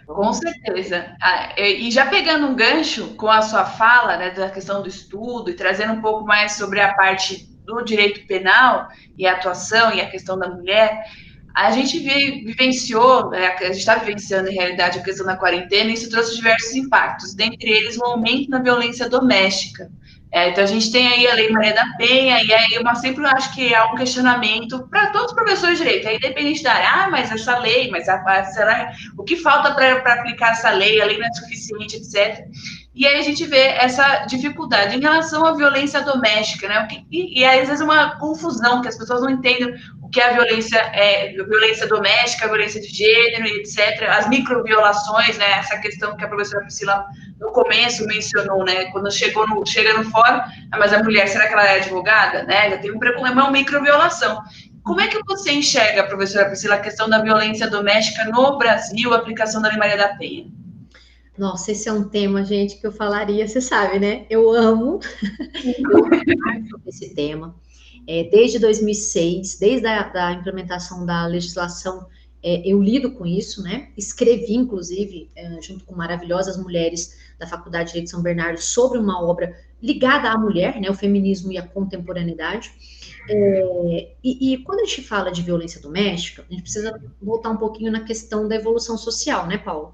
Com certeza. E já pegando um gancho com a sua fala, né, da questão do estudo, e trazendo um pouco mais sobre a parte do direito penal, e a atuação, e a questão da mulher... A gente vivenciou, a gente está vivenciando, em realidade, a questão da quarentena, e isso trouxe diversos impactos, dentre eles o aumento na violência doméstica. Então, a gente tem aí a Lei Maria da Penha, e aí eu sempre acho que há um questionamento para todos os professores de direito, aí independente da área, mas essa lei, será, o que falta para aplicar essa lei, a lei não é suficiente, etc. E aí a gente vê essa dificuldade em relação à violência doméstica, né? E às vezes uma confusão, que as pessoas não entendem o que é a violência doméstica, a violência de gênero, etc. As microviolações, né? Essa questão que a professora Priscila no começo mencionou, né? Quando chega no fórum, mas a mulher, será que ela é advogada? Né? Já tem um problema, uma microviolação. Como é que você enxerga, professora Priscila, a questão da violência doméstica no Brasil, a aplicação da Lei Maria da Penha? Nossa, esse é um tema, gente, que eu falaria, você sabe, né? Eu amo esse tema. Desde 2006, desde da implementação da legislação, eu lido com isso, né? Escrevi, inclusive, junto com maravilhosas mulheres da Faculdade de Direito de São Bernardo, sobre uma obra ligada à mulher, né? O feminismo e a contemporaneidade. E quando a gente fala de violência doméstica, a gente precisa voltar um pouquinho na questão da evolução social, né, Paulo?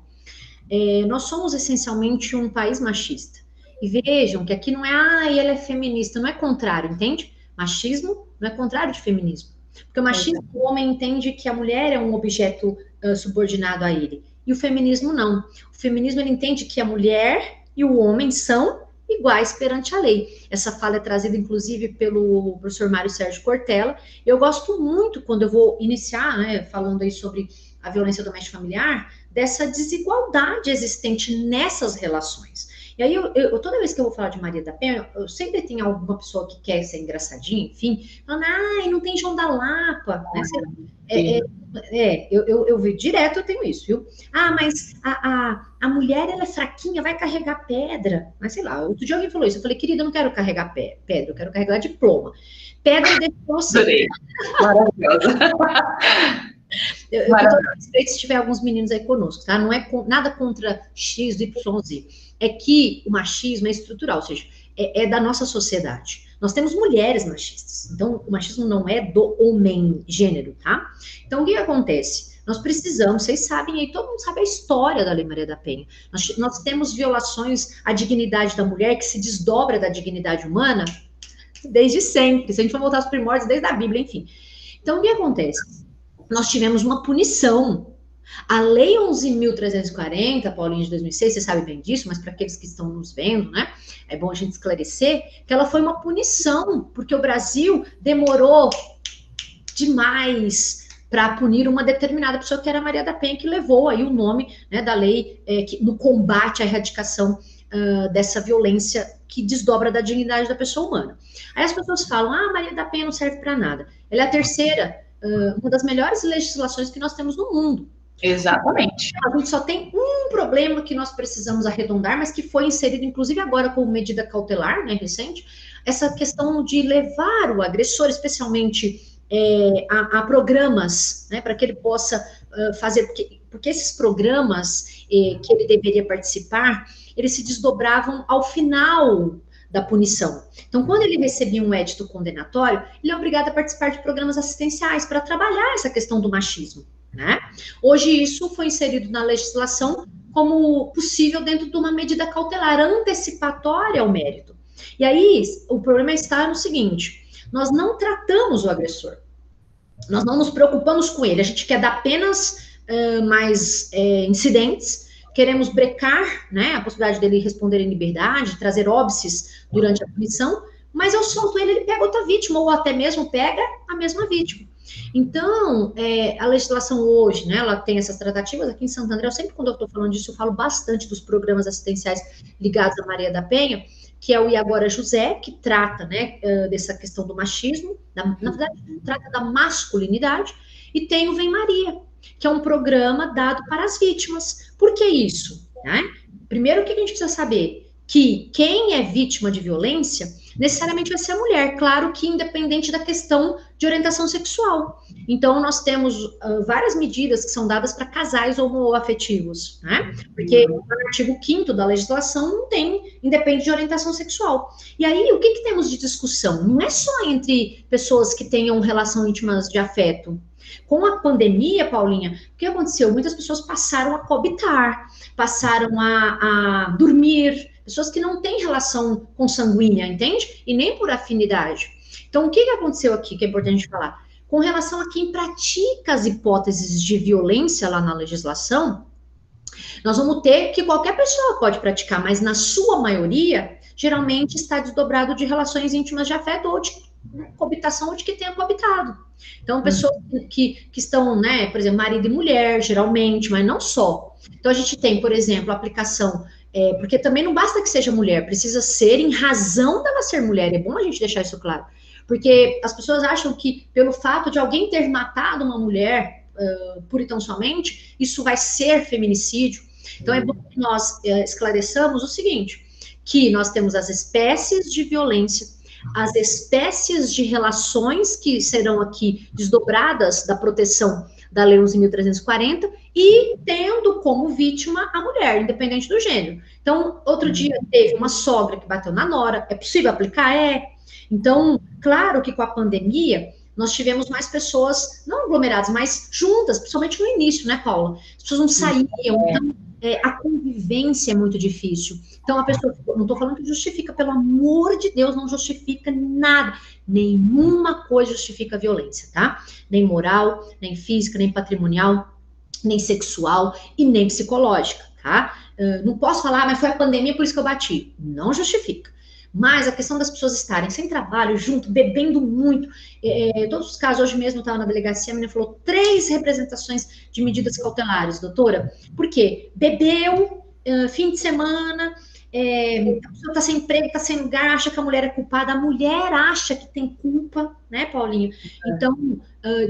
Nós somos essencialmente um país machista. E vejam que aqui não é, ela é feminista, não é contrário, entende? Machismo não é contrário de feminismo. Porque o machismo, o homem entende que a mulher é um objeto subordinado a ele. E o feminismo não. O feminismo, ele entende que a mulher e o homem são iguais perante a lei. Essa fala é trazida, inclusive, pelo professor Mário Sérgio Cortella. Eu gosto muito, quando eu vou iniciar, né, falando aí sobre a violência doméstica familiar, dessa desigualdade existente nessas relações. E aí, toda vez que eu vou falar de Maria da Penha, eu sempre tenho alguma pessoa que quer ser engraçadinha, enfim, falando, não tem João da Lapa, né? Eu vi direto, eu tenho isso, viu? Mas a mulher, ela é fraquinha, vai carregar pedra. Mas sei lá, outro dia alguém falou isso, eu falei, querida, eu não quero carregar pedra, eu quero carregar diploma. Pedra deixa você. Maravilhosa. Eu estou respeito se tiver alguns meninos aí conosco, tá? Não é nada contra X, Y, Z. É que o machismo é estrutural, ou seja, é da nossa sociedade. Nós temos mulheres machistas, então o machismo não é do homem gênero, tá? Então o que acontece? Nós precisamos, vocês sabem aí, todo mundo sabe a história da Lei Maria da Penha. Nós temos violações à dignidade da mulher que se desdobra da dignidade humana desde sempre. Se a gente for voltar aos primórdios, desde a Bíblia, enfim. Então o que acontece? Nós tivemos uma punição. A Lei 11.340, Paulinho, de 2006, você sabe bem disso, mas para aqueles que estão nos vendo, né, é bom a gente esclarecer que ela foi uma punição, porque o Brasil demorou demais para punir uma determinada pessoa, que era Maria da Penha, que levou aí o nome, né, da lei no combate à erradicação dessa violência que desdobra da dignidade da pessoa humana. Aí as pessoas falam, Maria da Penha não serve para nada. Ela é a terceira, uma das melhores legislações que nós temos no mundo. Exatamente. A gente só tem um problema que nós precisamos arredondar, mas que foi inserido, inclusive agora como medida cautelar, né, recente, essa questão de levar o agressor, especialmente a programas, né, para que ele possa fazer, porque esses programas que ele deveria participar, eles se desdobravam ao final da punição. Então, quando ele recebia um édito condenatório, ele é obrigado a participar de programas assistenciais para trabalhar essa questão do machismo, né? Hoje isso foi inserido na legislação como possível dentro de uma medida cautelar antecipatória ao mérito. E aí, o problema está no seguinte, nós não tratamos o agressor, nós não nos preocupamos com ele, a gente quer dar penas mais incidentes, queremos brecar, né, a possibilidade dele responder em liberdade, trazer óbices durante a punição, mas eu solto ele pega outra vítima, ou até mesmo pega a mesma vítima. Então, a legislação hoje, né, ela tem essas tratativas aqui em Santo André, sempre quando eu estou falando disso, eu falo bastante dos programas assistenciais ligados à Maria da Penha, que é o E Agora José, que trata, né, dessa questão do machismo, na verdade, trata da masculinidade, e tem o Vem Maria, que é um programa dado para as vítimas. Por que isso? Né? Primeiro, o que a gente precisa saber? Que quem é vítima de violência necessariamente vai ser a mulher, claro que independente da questão de orientação sexual. Então, nós temos várias medidas que são dadas para casais homoafetivos, né? Porque no artigo 5º da legislação não tem, independe de orientação sexual. E aí, o que temos de discussão? Não é só entre pessoas que tenham relação íntimas de afeto. Com a pandemia, Paulinha, o que aconteceu? Muitas pessoas passaram a coabitar, passaram a dormir, pessoas que não têm relação consanguínea, entende? E nem por afinidade. Então, o que aconteceu aqui, que é importante falar? Com relação a quem pratica as hipóteses de violência lá na legislação, nós vamos ter que qualquer pessoa pode praticar, mas na sua maioria, geralmente está desdobrado de relações íntimas de afeto ou de coabitação ou de que tenha coabitado. Então, pessoas que estão, né, por exemplo, marido e mulher, geralmente, mas não só. Então, a gente tem, por exemplo, a aplicação, porque também não basta que seja mulher, precisa ser em razão dela ser mulher, é bom a gente deixar isso claro. Porque as pessoas acham que, pelo fato de alguém ter matado uma mulher, pura e tão somente, isso vai ser feminicídio. Então, é bom que nós esclareçamos o seguinte, que nós temos as espécies de violência, as espécies de relações que serão aqui desdobradas da proteção da Lei 11.340 e tendo como vítima a mulher, independente do gênero. Então, outro dia teve uma sogra que bateu na nora, é possível aplicar? É. Então, claro que com a pandemia, nós tivemos mais pessoas, não aglomeradas, mas juntas, principalmente no início, né, Paula? As pessoas não saíam, então a convivência é muito difícil. Então, a pessoa, não estou falando que justifica, pelo amor de Deus, não justifica nada. Nenhuma coisa justifica a violência, tá? Nem moral, nem física, nem patrimonial, nem sexual e nem psicológica, tá? Não posso falar, mas foi a pandemia, por isso que eu bati. Não justifica. Mas a questão das pessoas estarem sem trabalho, junto, bebendo muito, todos os casos, hoje mesmo eu estava na delegacia, a menina falou 3 representações de medidas cautelares, doutora. Por quê? Bebeu, fim de semana, a pessoa está sem emprego, está sem lugar, acha que a mulher é culpada, a mulher acha que tem culpa, né, Paulinho? Então,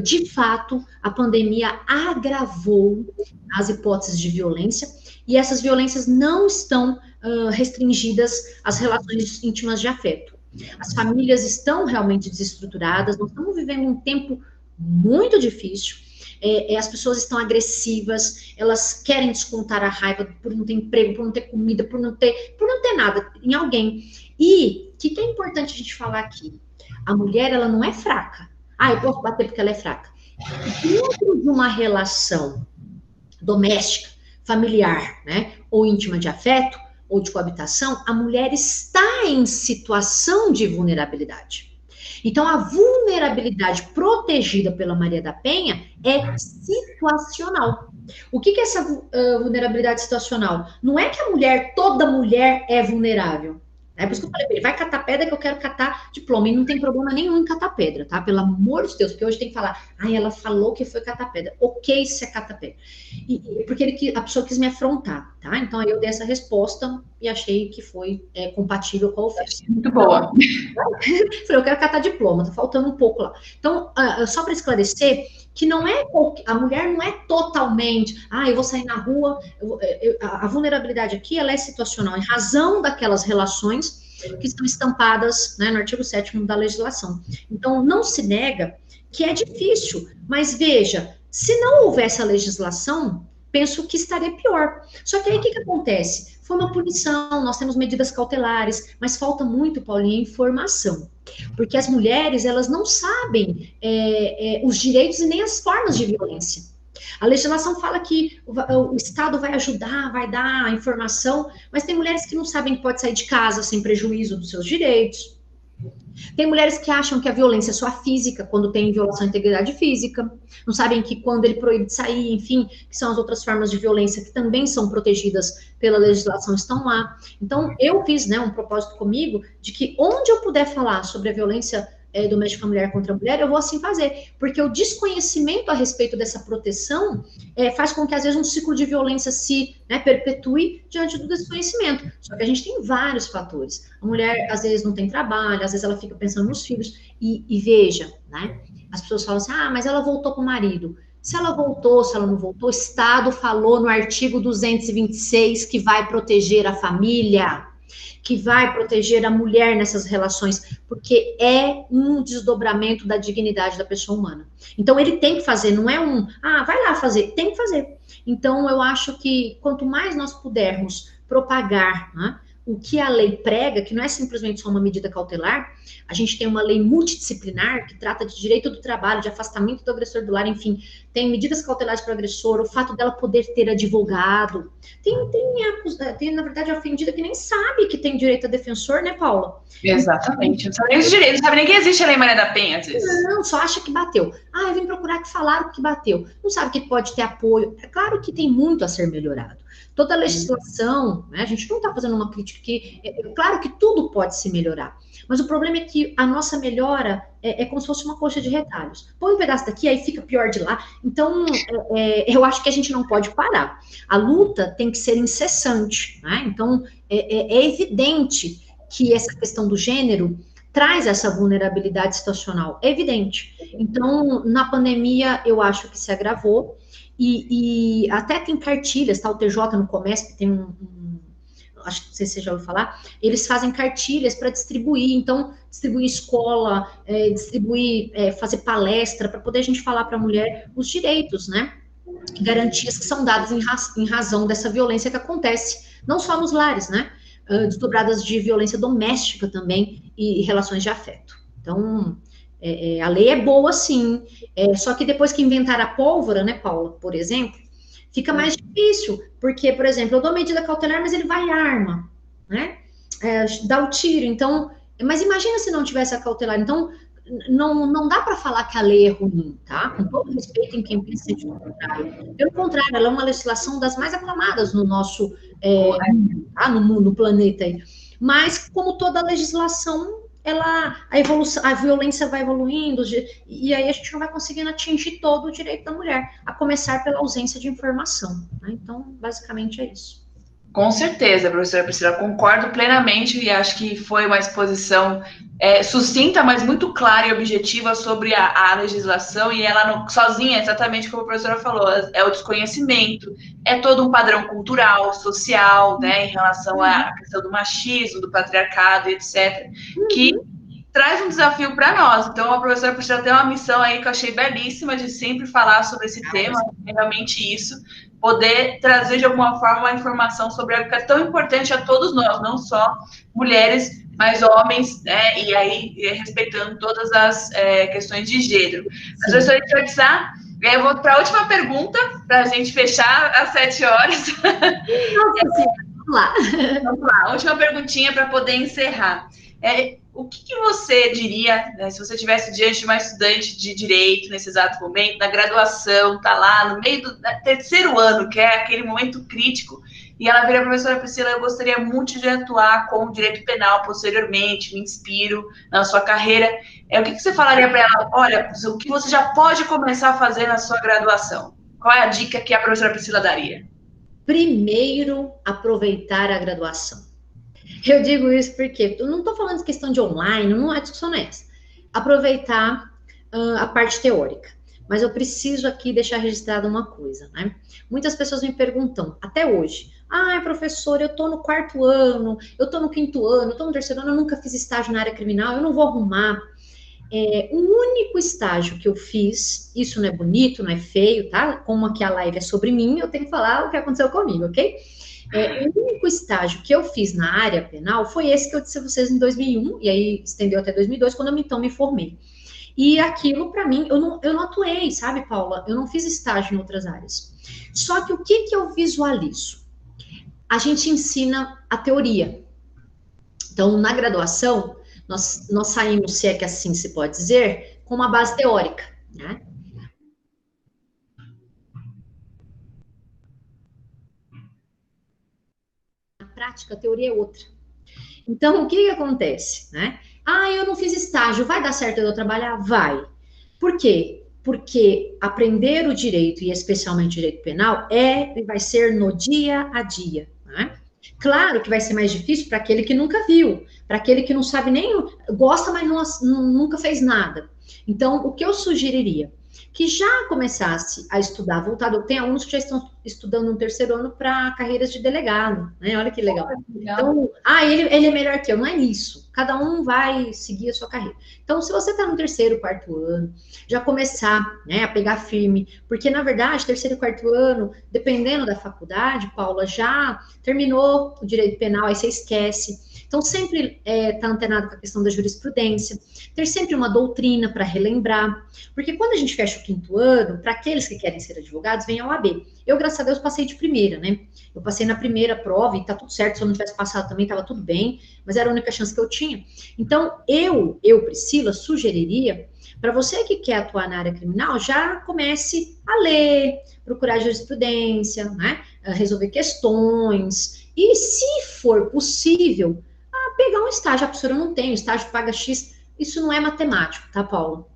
de fato, a pandemia agravou as hipóteses de violência, e essas violências não estão restringidas às relações íntimas de afeto. As famílias estão realmente desestruturadas, nós estamos vivendo um tempo muito difícil, as pessoas estão agressivas, elas querem descontar a raiva por não ter emprego, por não ter comida, por não ter nada em alguém. E o que é importante a gente falar aqui? A mulher, ela não é fraca. Eu posso bater porque ela é fraca. Dentro de uma relação doméstica, familiar, né, ou íntima de afeto, ou de coabitação, a mulher está em situação de vulnerabilidade. Então, a vulnerabilidade protegida pela Maria da Penha é situacional. O que é essa vulnerabilidade situacional? Não é que toda mulher é vulnerável. É por isso que eu falei, vai catar pedra que eu quero catar diploma. E não tem problema nenhum em catar pedra, tá? Pelo amor de Deus, porque hoje tem que falar, ela falou que foi catar pedra. Ok, se é catar pedra. Porque a pessoa quis me afrontar, tá? Então, aí eu dei essa resposta e achei que foi compatível com a ofensa. Muito boa. Falei, eu quero catar diploma, tá faltando um pouco lá. Então, só para esclarecer, que não é, a mulher não é totalmente, eu vou sair na rua, a vulnerabilidade aqui, ela é situacional, em razão daquelas relações que estão estampadas, né, no artigo 7º da legislação. Então, não se nega que é difícil, mas veja, se não houvesse a legislação, penso que estaria pior. Só que aí, o que acontece? Foi uma punição, nós temos medidas cautelares, mas falta muito, Paulinha, informação. Porque as mulheres, elas não sabem os direitos e nem as formas de violência. A legislação fala que o Estado vai ajudar, vai dar a informação, mas tem mulheres que não sabem que pode sair de casa sem prejuízo dos seus direitos. Tem mulheres que acham que a violência é só física, quando tem violação à integridade física. Não sabem que quando ele proíbe de sair, enfim, que são as outras formas de violência que também são protegidas pela legislação, estão lá. Então, eu fiz, né, um propósito comigo de que onde eu puder falar sobre a violência doméstica mulher contra mulher, eu vou assim fazer. Porque o desconhecimento a respeito dessa proteção faz com que, às vezes, um ciclo de violência se perpetue diante do desconhecimento. Só que a gente tem vários fatores. A mulher, às vezes, não tem trabalho, às vezes ela fica pensando nos filhos. E veja, né? As pessoas falam assim, mas ela voltou com o marido. Se ela voltou, se ela não voltou, o Estado falou no artigo 226 que vai proteger a família, que vai proteger a mulher nessas relações, porque é um desdobramento da dignidade da pessoa humana. Então, ele tem que fazer, não é vai lá fazer, tem que fazer. Então, eu acho que quanto mais nós pudermos propagar, né, o que a lei prega, que não é simplesmente só uma medida cautelar, a gente tem uma lei multidisciplinar que trata de direito do trabalho, de afastamento do agressor do lar, enfim, tem medidas cautelares para o agressor, o fato dela poder ter advogado. Tem, na verdade, a ofendida que nem sabe que tem direito a defensor, né, Paula? Exatamente. Não sabe nem os direitos, não sabe nem que existe a Lei Maria da Penha, às vezes. Não, só acha que bateu. Eu vim procurar que falaram que bateu. Não sabe que pode ter apoio. É claro que tem muito a ser melhorado. Toda a legislação, né, a gente não está fazendo uma crítica aqui, claro que tudo pode se melhorar, mas o problema é que a nossa melhora é como se fosse uma coxa de retalhos. Põe um pedaço daqui, aí fica pior de lá. Então, eu acho que a gente não pode parar. A luta tem que ser incessante, né? Então, é evidente que essa questão do gênero traz essa vulnerabilidade situacional, é evidente. Então, na pandemia, eu acho que se agravou, e até tem cartilhas, tá? O TJ no Comesp tem acho que não sei se você já ouviu falar, eles fazem cartilhas para distribuir, então, distribuir escola, fazer palestra, para poder a gente falar para a mulher os direitos, né? Garantias que são dadas em razão dessa violência que acontece, não só nos lares, né? Desdobradas de violência doméstica também e relações de afeto. Então, a lei é boa, sim, só que depois que inventaram a pólvora, né, Paula, por exemplo, fica mais difícil, porque, por exemplo, eu dou medida cautelar, mas ele vai e arma, né? Dá o tiro, então... Mas imagina se não tivesse a cautelar, então não dá para falar que a lei é ruim, tá? Com todo respeito em quem pensa de contrário. Pelo contrário, ela é uma legislação das mais aclamadas no nosso no planeta aí. Mas, como toda legislação, a violência vai evoluindo, e aí a gente não vai conseguindo atingir todo o direito da mulher, a começar pela ausência de informação, né? Então, basicamente é isso. Com certeza, professora Priscila, concordo plenamente e acho que foi uma exposição sucinta, mas muito clara e objetiva sobre a legislação, e ela sozinha, exatamente como a professora falou, é o desconhecimento, é todo um padrão cultural, social, né, em relação à questão do machismo, do patriarcado, etc., que traz um desafio para nós. Então, a professora Priscila tem uma missão aí que eu achei belíssima de sempre falar sobre esse tema, é realmente isso, poder trazer de alguma forma uma informação sobre algo que é tão importante a todos nós, não só mulheres, mas homens, né? E aí respeitando todas as questões de gênero. Mas, professora Itzá, eu vou para a última pergunta, para a gente fechar às 7 horas. Vamos lá. Vamos lá, última perguntinha para poder encerrar. O que você diria, né, se você estivesse diante de uma estudante de direito nesse exato momento, na graduação, está lá no meio do terceiro ano, que é aquele momento crítico, e ela vira: professora Priscila, eu gostaria muito de atuar com o direito penal posteriormente, me inspiro na sua carreira. O que você falaria para ela? Olha, o que você já pode começar a fazer na sua graduação? Qual é a dica que a professora Priscila daria? Primeiro, aproveitar a graduação. Eu digo isso porque eu não estou falando de questão de online, não é discussão essa. Aproveitar a parte teórica. Mas eu preciso aqui deixar registrada uma coisa, né? Muitas pessoas me perguntam, até hoje: professor, eu estou no 4º ano, eu estou no 5º ano, eu estou no 3º ano, eu nunca fiz estágio na área criminal, eu não vou arrumar. O único estágio que eu fiz, isso não é bonito, não é feio, tá? Como aqui a live é sobre mim, eu tenho que falar o que aconteceu comigo, ok? O único estágio que eu fiz na área penal foi esse que eu disse a vocês em 2001, e aí estendeu até 2002, quando eu me formei. E aquilo, para mim, eu não atuei, sabe, Paula? Eu não fiz estágio em outras áreas. Só que o que eu visualizo? A gente ensina a teoria. Então, na graduação, nós saímos, se é que assim se pode dizer, com uma base teórica, né? Na prática, a teoria é outra. Então, o que acontece, né? Eu não fiz estágio, vai dar certo eu trabalhar? Vai. Por quê? Porque aprender o direito, e especialmente o direito penal, vai ser no dia a dia, né? Claro que vai ser mais difícil para aquele que nunca viu, para aquele que não sabe nem, gosta, mas nunca fez nada. Então, o que eu sugeriria? Que já começasse a estudar voltado. Tem alunos que já estão estudando no 3º ano para carreiras de delegado, né? Olha que legal. Então, ele é melhor que eu. Não é isso. Cada um vai seguir a sua carreira. Então, se você está no 3º, 4º ano, já começar, né, a pegar firme, porque, na verdade, 3º e 4º ano, dependendo da faculdade, Paula, já terminou o direito penal, aí você esquece. Então, sempre tá antenado com a questão da jurisprudência, ter sempre uma doutrina para relembrar, porque quando a gente fecha o 5º ano, para aqueles que querem ser advogados, vem a OAB. Eu, graças a Deus, passei de primeira, né? Eu passei na primeira prova e tá tudo certo, se eu não tivesse passado também, tava tudo bem, mas era a única chance que eu tinha. Então, eu Priscila, sugeriria, para você que quer atuar na área criminal, já comece a ler, procurar jurisprudência, né? Resolver questões, e se for possível, pegar um estágio. A professora não tem, o estágio paga X, isso não é matemático, tá, Paulo?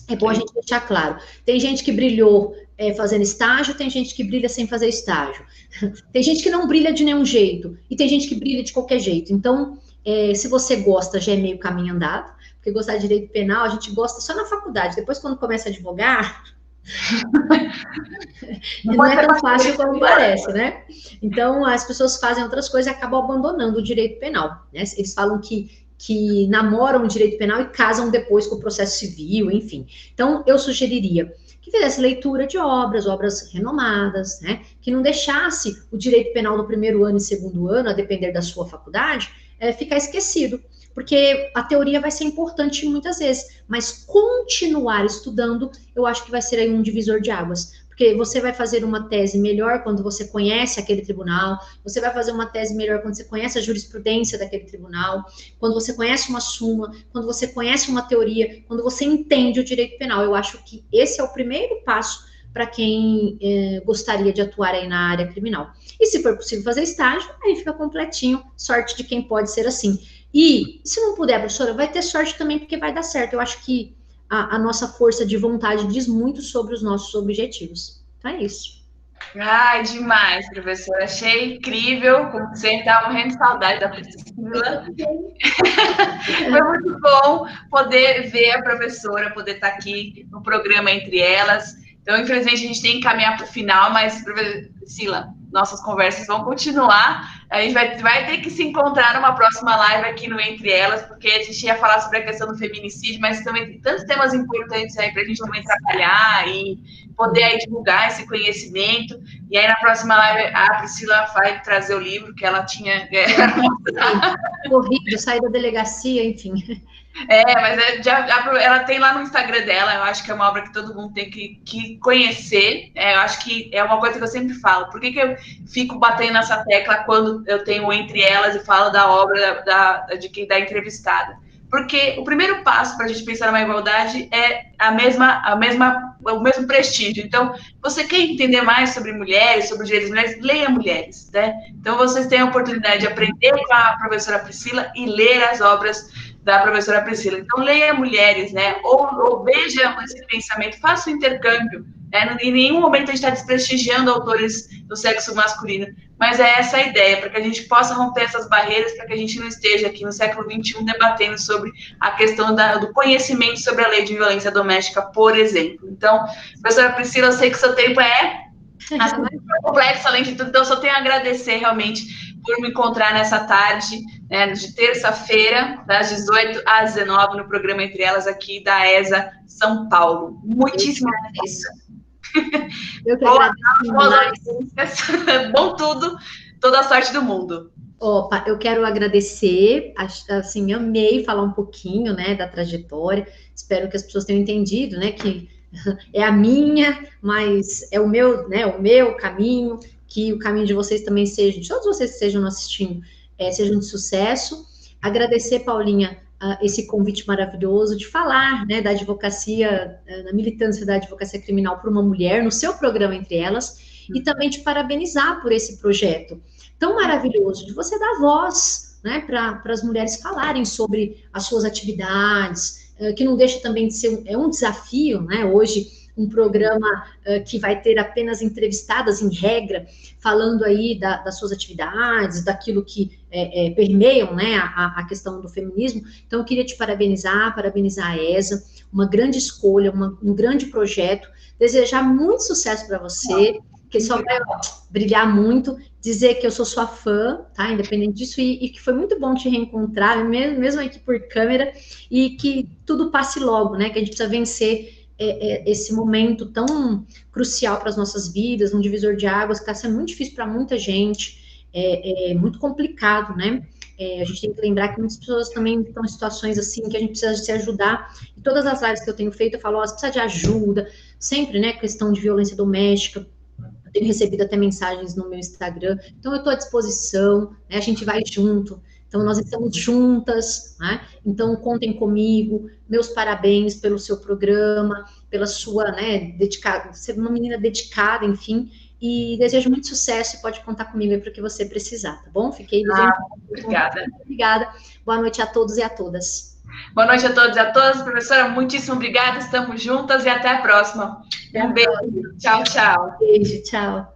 É bom a gente deixar claro. Tem gente que brilhou fazendo estágio, tem gente que brilha sem fazer estágio. Tem gente que não brilha de nenhum jeito, e tem gente que brilha de qualquer jeito. Então, se você gosta, já é meio caminho andado, porque gostar de direito penal, a gente gosta só na faculdade. Depois, quando começa a advogar, Não é tão fácil como parece, né? Então, as pessoas fazem outras coisas e acabam abandonando o direito penal, né? Eles falam que namoram o direito penal e casam depois com o processo civil, enfim. Então, eu sugeriria que fizesse leitura de obras renomadas, né? Que não deixasse o direito penal no primeiro ano e segundo ano, a depender da sua faculdade, ficar esquecido. Porque a teoria vai ser importante muitas vezes, mas continuar estudando, eu acho que vai ser aí um divisor de águas. Porque você vai fazer uma tese melhor quando você conhece aquele tribunal, você vai fazer uma tese melhor quando você conhece a jurisprudência daquele tribunal, quando você conhece uma súmula, quando você conhece uma teoria, quando você entende o direito penal. Eu acho que esse é o primeiro passo para quem gostaria de atuar aí na área criminal. E se for possível fazer estágio, aí fica completinho, sorte de quem pode ser assim. E se não puder, professora, vai ter sorte também, porque vai dar certo. Eu acho que a nossa força de vontade diz muito sobre os nossos objetivos. Então é isso. Ai, demais, professora. Achei incrível. Como sempre, estava morrendo de saudade da Priscila. Foi muito bom poder ver a professora, poder estar aqui no programa Entre Elas. Então, infelizmente, a gente tem que caminhar para o final, mas, Priscila, nossas conversas vão continuar. A gente vai ter que se encontrar numa próxima live aqui no Entre Elas, porque a gente ia falar sobre a questão do feminicídio, mas também tem tantos temas importantes aí para a gente também trabalhar e poder aí divulgar esse conhecimento. E aí, na próxima live, a Priscila vai trazer o livro que ela tinha... Corrido, sair da delegacia, enfim. Mas ela tem lá no Instagram dela, eu acho que é uma obra que todo mundo tem que conhecer. Eu acho que é uma coisa que eu sempre falo. Por que eu fico batendo nessa tecla quando eu tenho Entre Elas e falo da obra da entrevistada? Porque o primeiro passo para a gente pensar numa igualdade é o mesmo prestígio. Então, você quer entender mais sobre mulheres, sobre os direitos das mulheres, leia Mulheres, né? Então, vocês têm a oportunidade de aprender com a professora Priscila e ler as obras da professora Priscila. Então, leia Mulheres, né? Ou veja esse pensamento, faça o intercâmbio. Em nenhum momento a gente está desprestigiando autores do sexo masculino, mas é essa a ideia, para que a gente possa romper essas barreiras, para que a gente não esteja aqui no século XXI debatendo sobre a questão do conhecimento sobre a lei de violência doméstica, por exemplo. Então, professora Priscila, eu sei que o seu tempo é complexo, além de tudo, então eu só tenho a agradecer realmente por me encontrar nessa tarde, né, de terça-feira, das 18 às 19, no programa Entre Elas, aqui da ESA São Paulo. Muitíssimo obrigada. Eu que agradeço. Bom tudo, toda a sorte do mundo. Opa, eu quero agradecer, assim, amei falar um pouquinho, né, da trajetória, espero que as pessoas tenham entendido, né, que é a minha, mas é o meu, né, o meu caminho, que o caminho de vocês também seja, de todos vocês que estejam assistindo, sejam de sucesso. Agradecer, Paulinha, esse convite maravilhoso de falar, né, da advocacia, da militância da advocacia criminal por uma mulher, no seu programa Entre Elas, e também te parabenizar por esse projeto tão maravilhoso, de você dar voz, né, para as mulheres falarem sobre as suas atividades, que não deixa também de ser um desafio, né, hoje, um programa que vai ter apenas entrevistadas em regra, falando aí das suas atividades, daquilo que permeiam, né, a questão do feminismo. Então, eu queria te parabenizar a ESA, uma grande escolha, um grande projeto, desejar muito sucesso para você, que só vai brilhar muito, dizer que eu sou sua fã, tá, independente disso, e que foi muito bom te reencontrar, mesmo aqui por câmera, e que tudo passe logo, né, que a gente precisa vencer esse momento tão crucial para as nossas vidas, um divisor de águas que está sendo muito difícil para muita gente, muito complicado, né? A gente tem que lembrar que muitas pessoas também estão em situações assim, que a gente precisa se ajudar. E todas as lives que eu tenho feito, eu falo, você precisa de ajuda, sempre, né, questão de violência doméstica. Eu tenho recebido até mensagens no meu Instagram, então eu estou à disposição, né, a gente vai junto. Então, nós estamos juntas, né? Então, contem comigo, meus parabéns pelo seu programa, pela sua, né, dedicada, ser uma menina dedicada, enfim, e desejo muito sucesso e pode contar comigo aí para o que você precisar, tá bom? Fiquei obrigada. Obrigada. Boa noite a todos e a todas. Boa noite a todos e a todas. Professora, muitíssimo obrigada, estamos juntas e até a próxima. Um beijo. Tchau, tchau. Beijo, tchau.